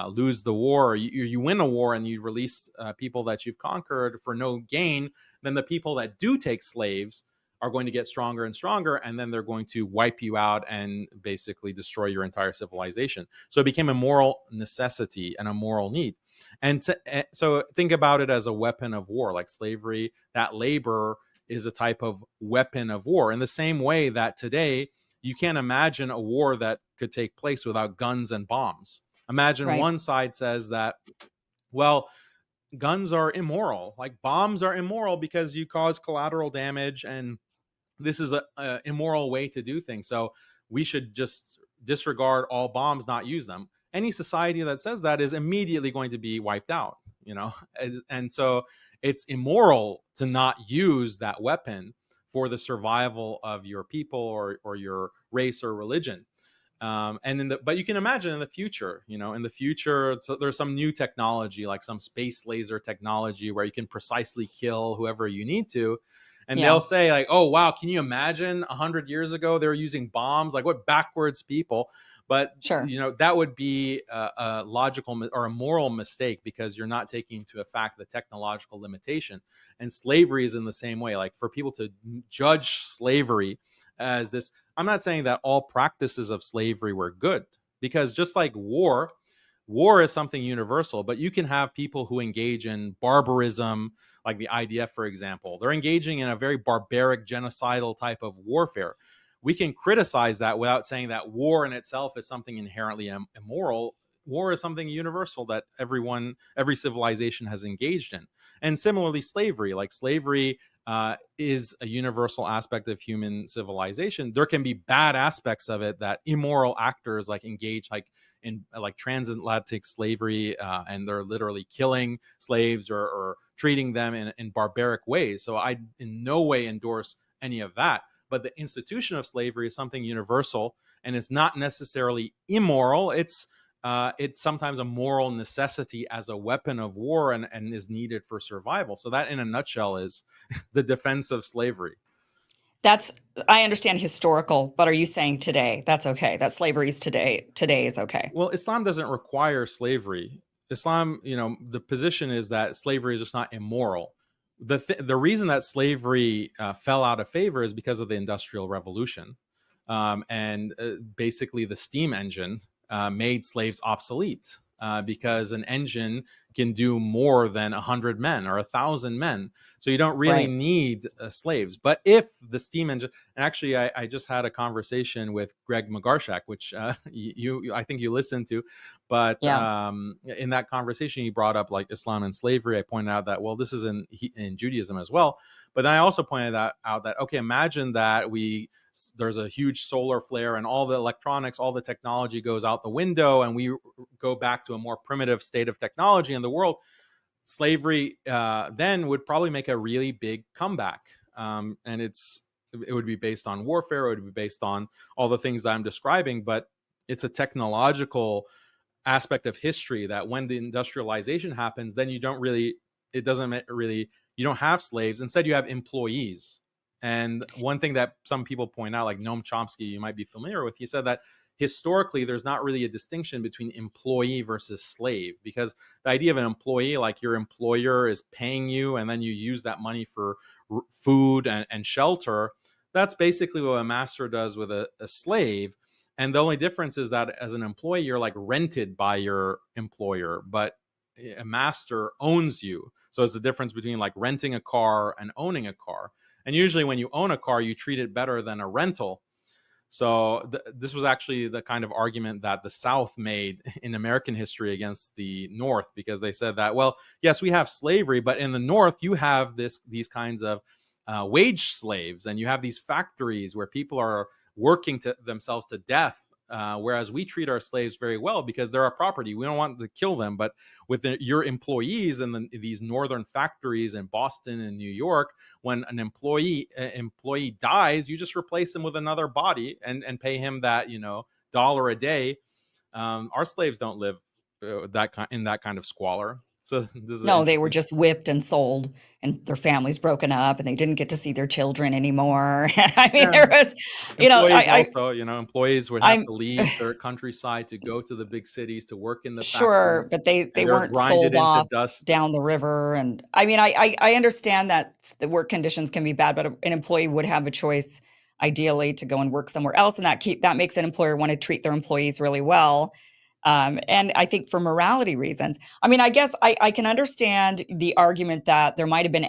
lose the war, or you win a war and you release people that you've conquered for no gain, then the people that do take slaves are going to get stronger and stronger, and then they're going to wipe you out and basically destroy your entire civilization. So it became a moral necessity and a moral need. And so think about it as a weapon of war, like slavery. That labor is a type of weapon of war, in the same way that today you can't imagine a war that could take place without guns and bombs. Imagine Right. one side says that, well, guns are immoral, like bombs are immoral because you cause collateral damage, and this is a immoral way to do things, so we should just disregard all bombs, not use them. Any society that says that is immediately going to be wiped out, and so it's immoral to not use that weapon for the survival of your people or your race or religion. But you can imagine in the future, so there's some new technology, like some space laser technology, where you can precisely kill whoever you need to. And Yeah. they'll say, like, oh, wow, can you imagine 100 years ago they were using bombs? Like, what backwards people. But, Sure. that would be a logical or a moral mistake, because you're not taking into effect the technological limitation. And slavery is in the same way. Like, for people to judge slavery as this, I'm not saying that all practices of slavery were good, because just like war is something universal, but you can have people who engage in barbarism, like the IDF, for example. They're engaging in a very barbaric, genocidal type of warfare. We can criticize that without saying that war in itself is something inherently immoral. War is something universal that every civilization has engaged in. And similarly, slavery is a universal aspect of human civilization. There can be bad aspects of it that immoral actors engage in transatlantic slavery, and they're literally killing slaves or treating them in barbaric ways. So I in no way endorse any of that. But the institution of slavery is something universal, and it's not necessarily immoral. It's sometimes a moral necessity as a weapon of war, and is needed for survival. So that, in a nutshell, is the defense of slavery. I understand historical, but are you saying today that's okay? That slavery is today is okay? Well, Islam doesn't require slavery. Islam, the position is that slavery is just not immoral. The reason that slavery fell out of favor is because of the Industrial Revolution, and basically the steam engine made slaves obsolete, because an engine can do more than 100 men or 1,000 men. So you don't really Right. need slaves. But if the steam engine, and actually I just had a conversation with Greg Magarshak, which I think you listened to, but Yeah. in that conversation he brought up Islam and slavery. I pointed out that, well, this is in Judaism as well. But then I also pointed out that, okay, imagine that there's a huge solar flare and all the electronics, all the technology goes out the window, and we go back to a more primitive state of technology in the world. Slavery then would probably make a really big comeback. And it would be based on warfare, it would be based on all the things that I'm describing, but it's a technological aspect of history that when the industrialization happens, then you don't really, it doesn't really, you don't have slaves. Instead, you have employees. And one thing that some people point out, like Noam Chomsky, you might be familiar with, he said that historically there's not really a distinction between employee versus slave, because the idea of an employee, like your employer is paying you and then you use that money for food and shelter, that's basically what a master does with a slave. And the only difference is that as an employee, you're like rented by your employer, but a master owns you. So it's the difference between like renting a car and owning a car. And usually when you own a car, you treat it better than a rental. So this was actually the kind of argument that the South made in American history against the North, because they said that, well, yes, we have slavery, but in the North, you have these kinds of wage slaves, and you have these factories where people are working to themselves to death, whereas we treat our slaves very well because they're our property. We don't want to kill them. But with your employees in these northern factories in Boston and New York, when an employee dies, you just replace him with another body and pay him that $1 a day. Our slaves don't live in that kind of squalor. So this is No, they were just whipped and sold, and their families broken up, and they didn't get to see their children anymore. I mean, there was, employees also, employees would have I'm to leave their countryside to go to the big cities to work in the sure, factories, but they and they're weren't grinded sold into off dust. down the river. And I mean, I understand that the work conditions can be bad, but an employee would have a choice, ideally, to go and work somewhere else, and that makes an employer want to treat their employees really well. And I think for morality reasons, I mean, I guess I can understand the argument that there might have been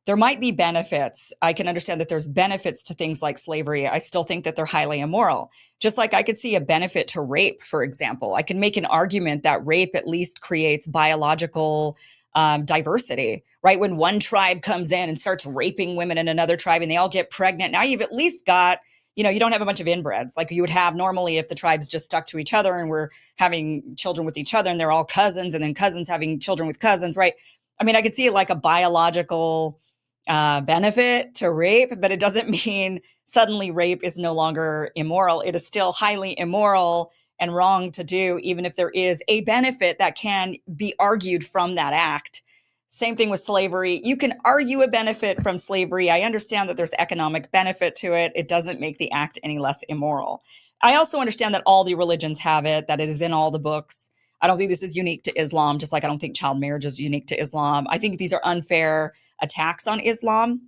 there might be benefits. I can understand that there's benefits to things like slavery. I still think that they're highly immoral. Just like I could see a benefit to rape, for example. I can make an argument that rape at least creates biological diversity, right? When one tribe comes in and starts raping women in another tribe and they all get pregnant, now you've at least got, you don't have a bunch of inbreds like you would have normally if the tribes just stuck to each other and were having children with each other and they're all cousins, and then cousins having children with cousins, right? I mean, I could see it like a biological benefit to rape, but it doesn't mean suddenly rape is no longer immoral. It is still highly immoral and wrong to do, even if there is a benefit that can be argued from that act. Same thing with slavery. You can argue a benefit from slavery. I understand that there's economic benefit to it. It doesn't make the act any less immoral. I also understand that all the religions have it, that it is in all the books. I don't think this is unique to Islam, just like I don't think child marriage is unique to Islam. I think these are unfair attacks on Islam.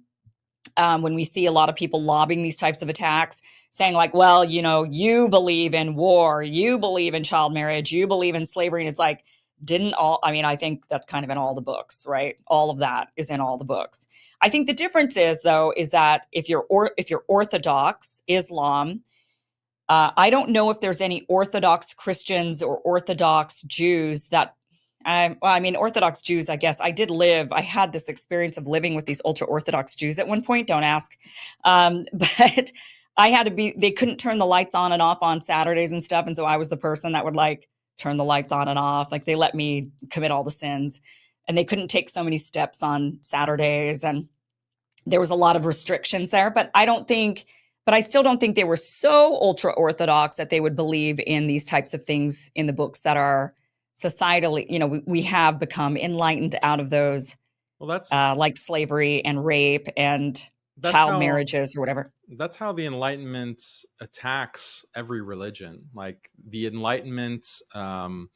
When we see a lot of people lobbying these types of attacks, saying like, well, you believe in war, you believe in child marriage, you believe in slavery. And it's like, I think that's kind of in all the books, right? All of that is in all the books. I think the difference is, though, is that if you're Orthodox Islam, I don't know if there's any Orthodox Christians or Orthodox Jews that, Orthodox Jews, I guess. I had this experience of living with these ultra Orthodox Jews at one point, don't ask. But they couldn't turn the lights on and off on Saturdays and stuff. And so I was the person that would turn the lights on and off. Like they let me commit all the sins, and they couldn't take so many steps on Saturdays. And there was a lot of restrictions there, but I still don't think they were so ultra Orthodox that they would believe in these types of things in the books that are societally, we have become enlightened out of those, Well, that's like slavery and rape and child marriages or whatever. That's how the Enlightenment attacks every religion. Like the Enlightenment, from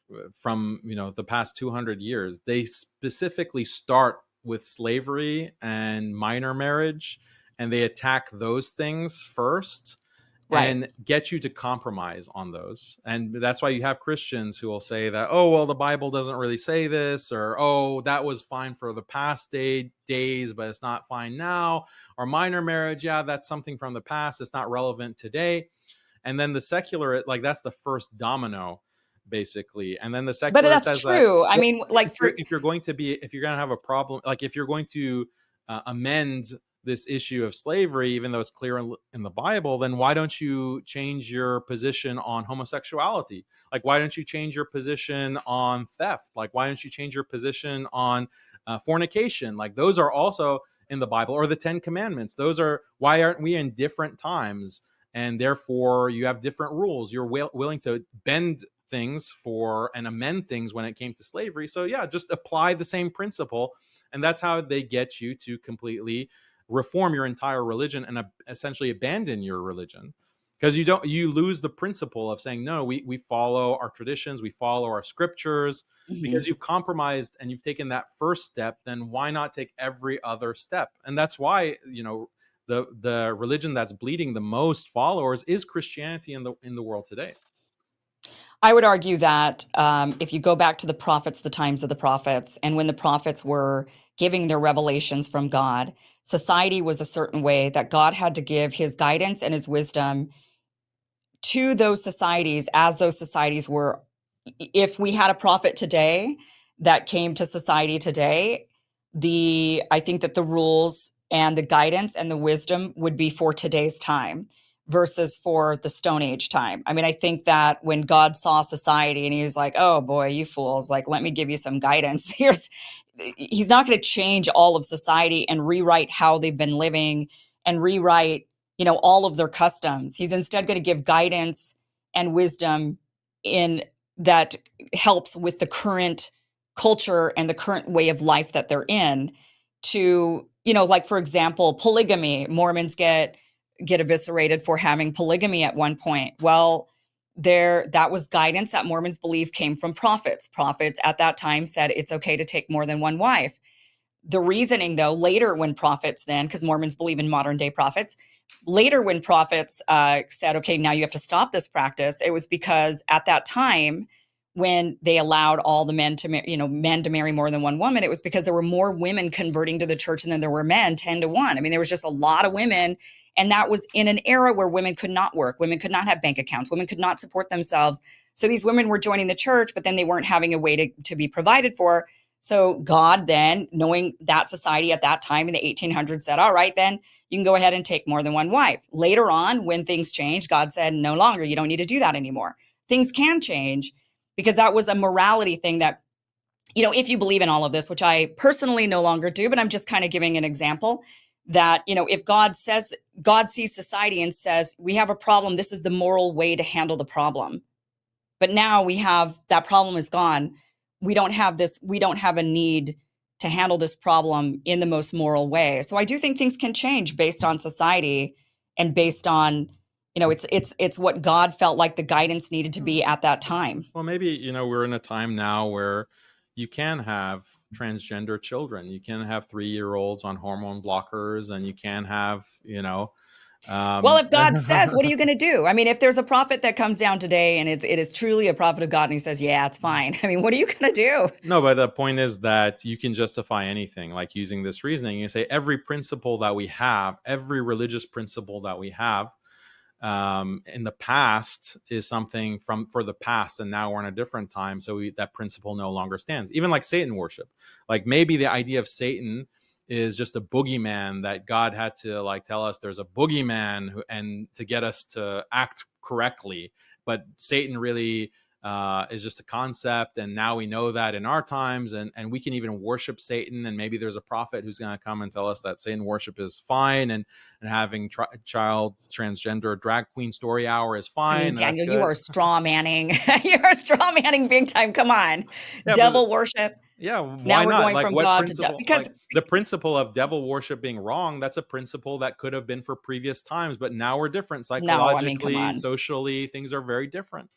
the past 200 years, they specifically start with slavery and minor marriage, and they attack those things first, right, and get you to compromise on those. And that's why you have Christians who will say that, oh, well, the Bible doesn't really say this, or, oh, that was fine for the past days, but it's not fine now. Or minor marriage, yeah, that's something from the past, it's not relevant today. And then the secular, like that's the first domino, basically. And then the secular, but that's says true. That, I mean, like if you're going to have a problem, like if you're going to amend this issue of slavery, even though it's clear in the Bible, then why don't you change your position on homosexuality? Like, why don't you change your position on theft? Like, why don't you change your position on fornication? Like, those are also in the Bible, or the Ten Commandments. Those are, why aren't we in different times? And therefore, you have different rules. You're willing to bend things for and amend things when it came to slavery. So yeah, just apply the same principle, and that's how they get you to completely reform your entire religion and essentially abandon your religion, because you lose the principle of saying, no, we follow our traditions, we follow our scriptures. Because you've compromised and you've taken that first step, then why not take every other step? And that's why, the religion that's bleeding the most followers is Christianity in the world today. I would argue that if you go back to the prophets, the times of the prophets, and when the prophets were giving their revelations from God, society was a certain way that God had to give his guidance and his wisdom to those societies as those societies were. If we had a prophet today that came to society today, I think that the rules and the guidance and the wisdom would be for today's time versus for the Stone Age time. I mean, I think that when God saw society and he was like, oh boy, you fools, like, let me give you some guidance. He's not going to change all of society and rewrite how they've been living and rewrite, all of their customs. He's instead going to give guidance and wisdom in that helps with the current culture and the current way of life that they're in. To, like, for example, polygamy. Mormons get eviscerated for having polygamy at one point. Well, that was guidance that Mormons believe came from prophets. Prophets at that time said it's okay to take more than one wife. The reasoning, though, later when prophets then, because Mormons believe in modern day prophets, later when prophets said, okay, now you have to stop this practice, it was because at that time, when they allowed all the men to marry more than one woman, it was because there were more women converting to the church than there were men, 10 to 1. I mean, there was just a lot of women. And that was in an era where women could not work. Women could not have bank accounts. Women could not support themselves. So these women were joining the church, but then they weren't having a way to be provided for. So God then, knowing that society at that time in the 1800s, said, all right, then you can go ahead and take more than one wife. Later on, when things changed, God said, no longer, you don't need to do that anymore. Things can change, because that was a morality thing that, if you believe in all of this, which I personally no longer do, but I'm just kind of giving an example that, if God sees society and says, we have a problem, this is the moral way to handle the problem. But now that problem is gone. We don't have a need to handle this problem in the most moral way. So I do think things can change based on society and based on, it's what God felt like the guidance needed to be at that time. Well, maybe, we're in a time now where you can have transgender children. You can have 3-year-olds on hormone blockers, and you can have, well, if God says, what are you going to do? I mean, if there's a prophet that comes down today and it is truly a prophet of God and he says, yeah, it's fine. I mean, what are you going to do? No, but the point is that you can justify anything, like using this reasoning. You say every principle that we have, every religious principle that we have in the past is something for the past, and now we're in a different time. So that principle no longer stands. Even like Satan worship. Like, maybe the idea of Satan is just a boogeyman that God had to tell us there's a boogeyman and to get us to act correctly. But Satan really is just a concept, and now we know that in our times, and we can even worship Satan, and maybe there's a prophet who's going to come and tell us that Satan worship is fine, and having child transgender drag queen story hour is fine. I mean, Daniel, you are straw manning. You're straw manning big time. Come on. Yeah, devil worship. Yeah, why now we're not? going from what God principle? to because the principle of devil worship being wrong, that's a principle that could have been for previous times, but now we're different psychologically, come on. socially. Things are very different.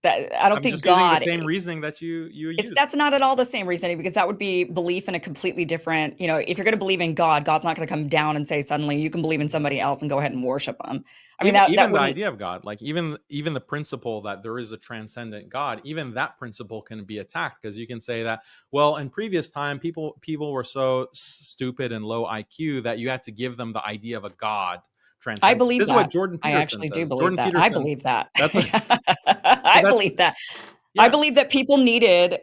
I don't I'm think just God using the same reasoning that you use. That's not at all the same reasoning, because that would be belief in a completely different, if you're going to believe in God, God's not going to come down and say suddenly you can believe in somebody else and go ahead and worship them. I mean, even the idea of God, like even the principle that there is a transcendent God, even that principle can be attacked, because you can say that, well, in previous time, people were so stupid and low IQ that you had to give them the idea of a God. I believe this that. is what Jordan Peterson I actually says. do believe Jordan that. Peterson, I believe that. That's what, I believe that. Yeah. I believe that people needed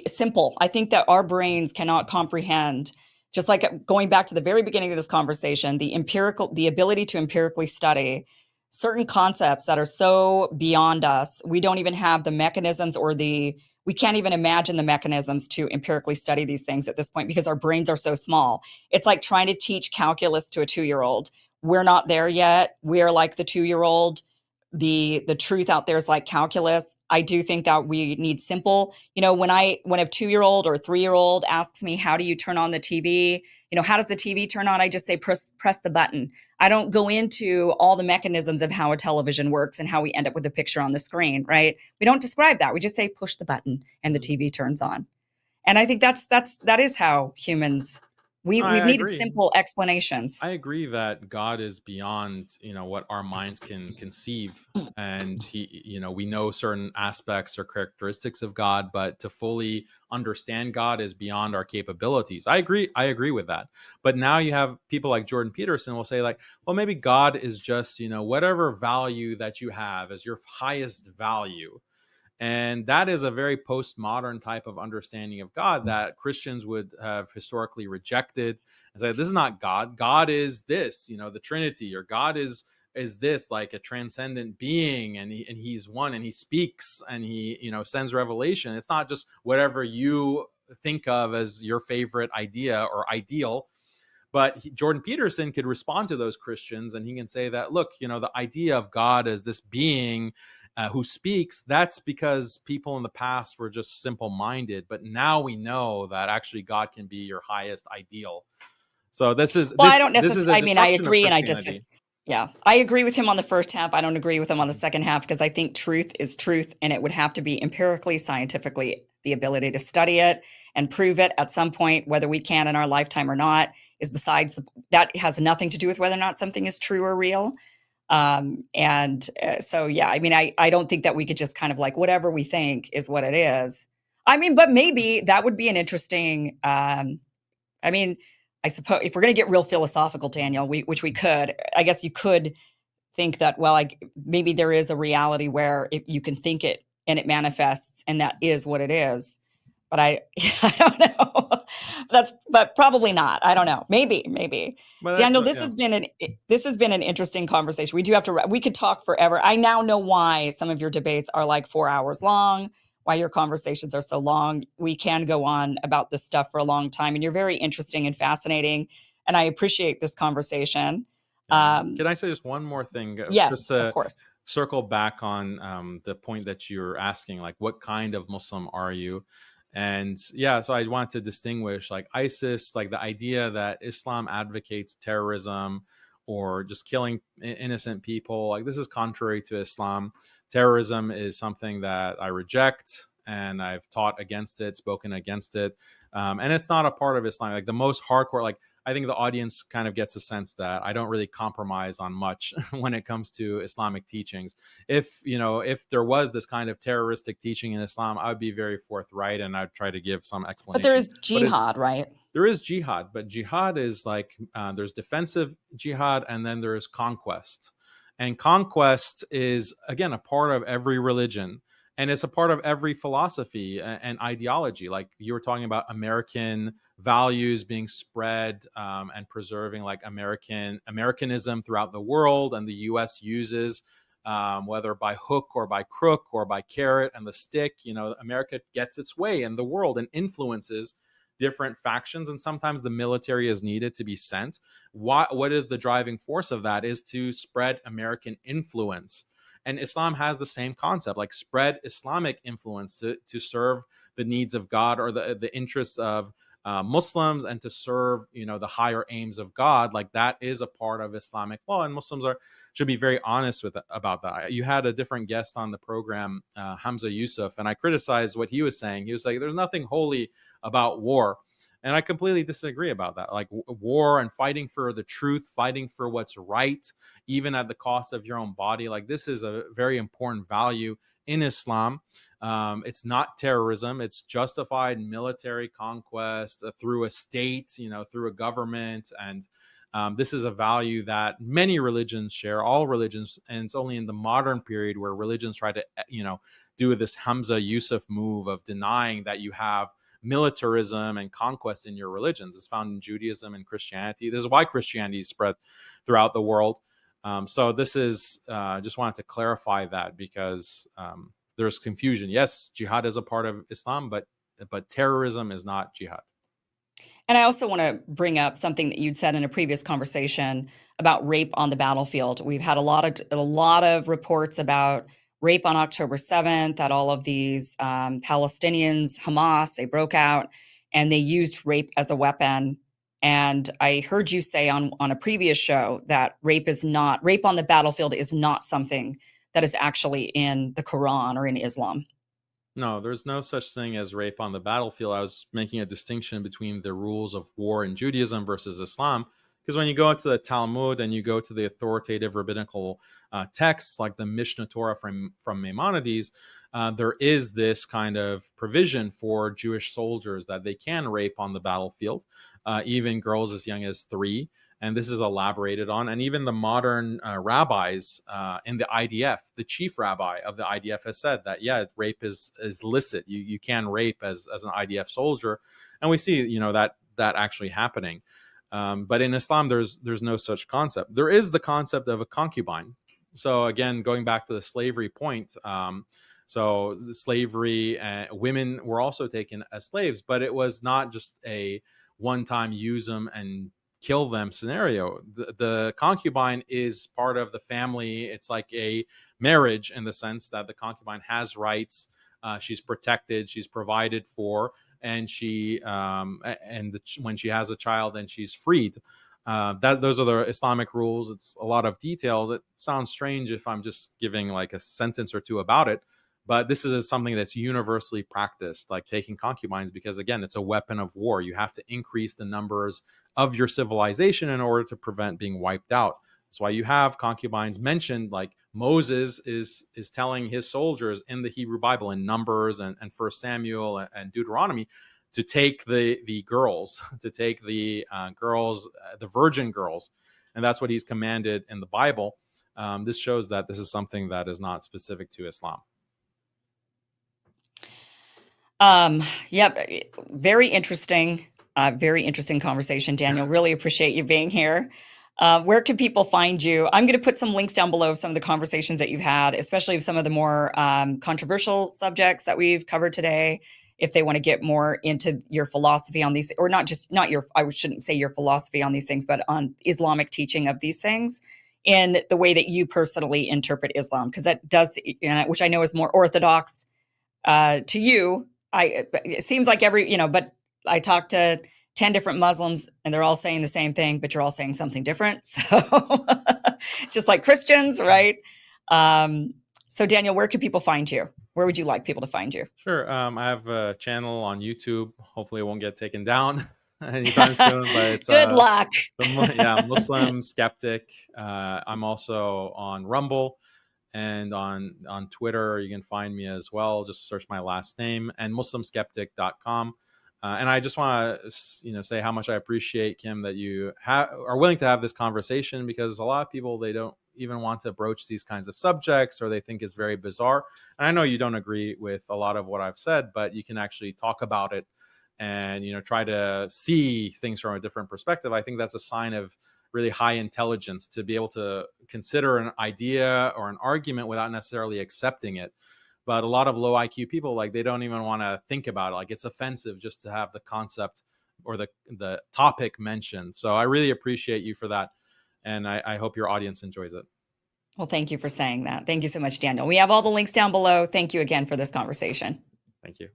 simple. I think that our brains cannot comprehend just like going back to the very beginning of this conversation, the ability to empirically study certain concepts that are so beyond us. We don't even have the mechanisms we can't even imagine the mechanisms to empirically study these things at this point because our brains are so small. It's like trying to teach calculus to a 2-year-old. We're not there yet. We're like the 2-year-old. The truth out there is like calculus. I do think that we need simple, when a 2-year-old or 3-year-old asks me, how do you turn on the TV? How does the TV turn on? I just say, press the button. I don't go into all the mechanisms of how a television works and how we end up with a picture on the screen, right? We don't describe that. We just say, push the button and the TV turns on. And I think that is how humans, we've I needed agree. simple explanations. I agree that God is beyond, what our minds can conceive. And we know certain aspects or characteristics of God, but to fully understand God is beyond our capabilities. I agree with that. But now you have people like Jordan Peterson will say, like, well, maybe God is just, whatever value that you have as your highest value. And that is a very postmodern type of understanding of God that Christians would have historically rejected and say, this is not God. God is this, the Trinity, or God is this, like a transcendent being, and he's one, and he speaks, and he, sends revelation. It's not just whatever you think of as your favorite idea or ideal. But Jordan Peterson could respond to those Christians, and he can say that, look, the idea of God as this being who speaks, that's because people in the past were just simple-minded. But now we know that actually God can be your highest ideal. So this is Well, I this don't this is a necessarily, I mean, I destruction of agree and I just, Christianity. yeah, I agree with him on the first half. I don't agree with him on the Mhm. second half because I think truth is truth and it would have to be empirically, scientifically, the ability to study it and prove it at some point, whether we can in our lifetime or not, is that has nothing to do with whether or not something is true or real. So, yeah, I mean, I don't think that we could just kind of like whatever we think is what it is. I mean, but maybe that would be an interesting, I mean, I suppose if we're going to get real philosophical, Daniel, which we could, I guess you could think that, well, maybe there is a reality where you can think it and it manifests and that is what it is. But I don't know. But probably not. I don't know. Maybe. Daniel, But yeah. this has been an interesting conversation. We could talk forever. I now know why some of your debates are like 4 hours long, why your conversations are so long. We can go on about this stuff for a long time, and you're very interesting and fascinating, and I appreciate this conversation. Yeah. Um, Can I say just one more thing, just yes, of to course. circle back on the point that you're asking, like, what kind of Muslim are you? And yeah, so I want to distinguish, like, ISIS, like the idea that Islam advocates terrorism or just killing innocent people. Like, this is contrary to Islam. Terrorism is something that I reject, and I've taught against it, spoken against it. And it's not a part of Islam. Like, the most hardcore, like, I think the audience kind of gets a sense that I don't really compromise on much when it comes to Islamic teachings. If there was this kind of terroristic teaching in Islam, I would be very forthright and I'd try to give some But there explanation. is But jihad, right? there is jihad, but jihad is like, there's defensive jihad and then there's conquest. And conquest is, again, a part of every religion, and it's a part of every philosophy and ideology. Like you were talking about American values being spread, and preserving, like Americanism throughout the world, and the U.S. uses, whether by hook or by crook or by carrot and the stick, America gets its way in the world and influences different factions, and sometimes the military is needed to be sent. What is the driving force of that is to spread American influence. And Islam has the same concept, like spread Islamic influence to serve the needs of God, or the interests of Muslims, and to serve the higher aims of God. Like, that is a part of Islamic law, and Muslims should be very honest about that. You had a different guest on the program, Hamza Yusuf, and I criticized what he was saying. He was like, there's nothing holy about war. And I completely disagree about that. Like, war and fighting for the truth, fighting for what's right, even at the cost of your own body. Like, this is a very important value in Islam. It's not terrorism. It's justified military conquest through a state, through a government. And this is a value that many religions share, all religions. And it's only in the modern period where religions try to, do this Hamza Yusuf move of denying that you have militarism and conquest in your religions. It's found in Judaism and Christianity. This is why Christianity spread throughout the world. So this is just wanted to clarify that, because there's confusion. Yes, jihad is a part of Islam, but terrorism is not jihad. And I also want to bring up something that you'd said in a previous conversation about rape on the battlefield. We've had a lot of reports about rape on October 7th, that all of these Palestinians, Hamas, they broke out and they used rape as a weapon. And I heard you say on a previous show that rape on the battlefield is not something that is actually in the Quran or in Islam. No, there's no such thing as rape on the battlefield. I was making a distinction between the rules of war in Judaism versus Islam, because when you go to the Talmud and you go to the authoritative rabbinical texts like the Mishnah Torah from Maimonides, there is this kind of provision for Jewish soldiers that they can rape on the battlefield, even girls as young as 3. And this is elaborated on. And even the modern rabbis in the IDF, the chief rabbi of the IDF has said that, yeah, rape is licit. You can rape as an IDF soldier. And we see, that actually happening. But in Islam, there's no such concept. There is the concept of a concubine. So again, going back to the slavery point, so slavery, women were also taken as slaves, but it was not just a one-time use them and kill them scenario. The concubine is part of the family. It's like a marriage in the sense that the concubine has rights. She's protected. She's provided for, and when she has a child, then she's freed. Those are the Islamic rules. It's a lot of details. It sounds strange if I'm just giving like a sentence or two about it, but this is something that's universally practiced, like taking concubines, because again, it's a weapon of war. You have to increase the numbers of your civilization in order to prevent being wiped out. That's why you have concubines mentioned, like Moses is telling his soldiers in the Hebrew Bible, in Numbers and 1 Samuel and Deuteronomy, to take the girls, the virgin girls. And that's what he's commanded in the Bible. This shows that this is something that is not specific to Islam. Yep. Very interesting conversation, Daniel. Really appreciate you being here. Where can people find you? I'm going to put some links down below of some of the conversations that you've had, especially of some of the more controversial subjects that we've covered today. If they want to get more into your philosophy on these, or I shouldn't say your philosophy on these things, but on Islamic teaching of these things in the way that you personally interpret Islam, because that does, which I know is more orthodox to you. It seems like but I talked to 10 different Muslims and they're all saying the same thing, but you're all saying something different. So it's just like Christians, right? So Daniel, where can people find you? Where would you like people to find you? Sure. I have a channel on YouTube. Hopefully it won't get taken down anytime soon, but it's good luck. Muslim Skeptic. I'm also on Rumble. And on Twitter, you can find me as well. Just search my last name, and muslimskeptic.com. And I just want to, say how much I appreciate, Kim, that you are willing to have this conversation, because a lot of people, they don't even want to broach these kinds of subjects, or they think it's very bizarre. And I know you don't agree with a lot of what I've said, but you can actually talk about it and, try to see things from a different perspective. I think that's a sign of really high intelligence, to be able to consider an idea or an argument without necessarily accepting it. But a lot of low IQ people, like, they don't even want to think about it. Like, it's offensive just to have the concept or the topic mentioned. So I really appreciate you for that. And I hope your audience enjoys it. Well, thank you for saying that. Thank you so much, Daniel. We have all the links down below. Thank you again for this conversation. Thank you.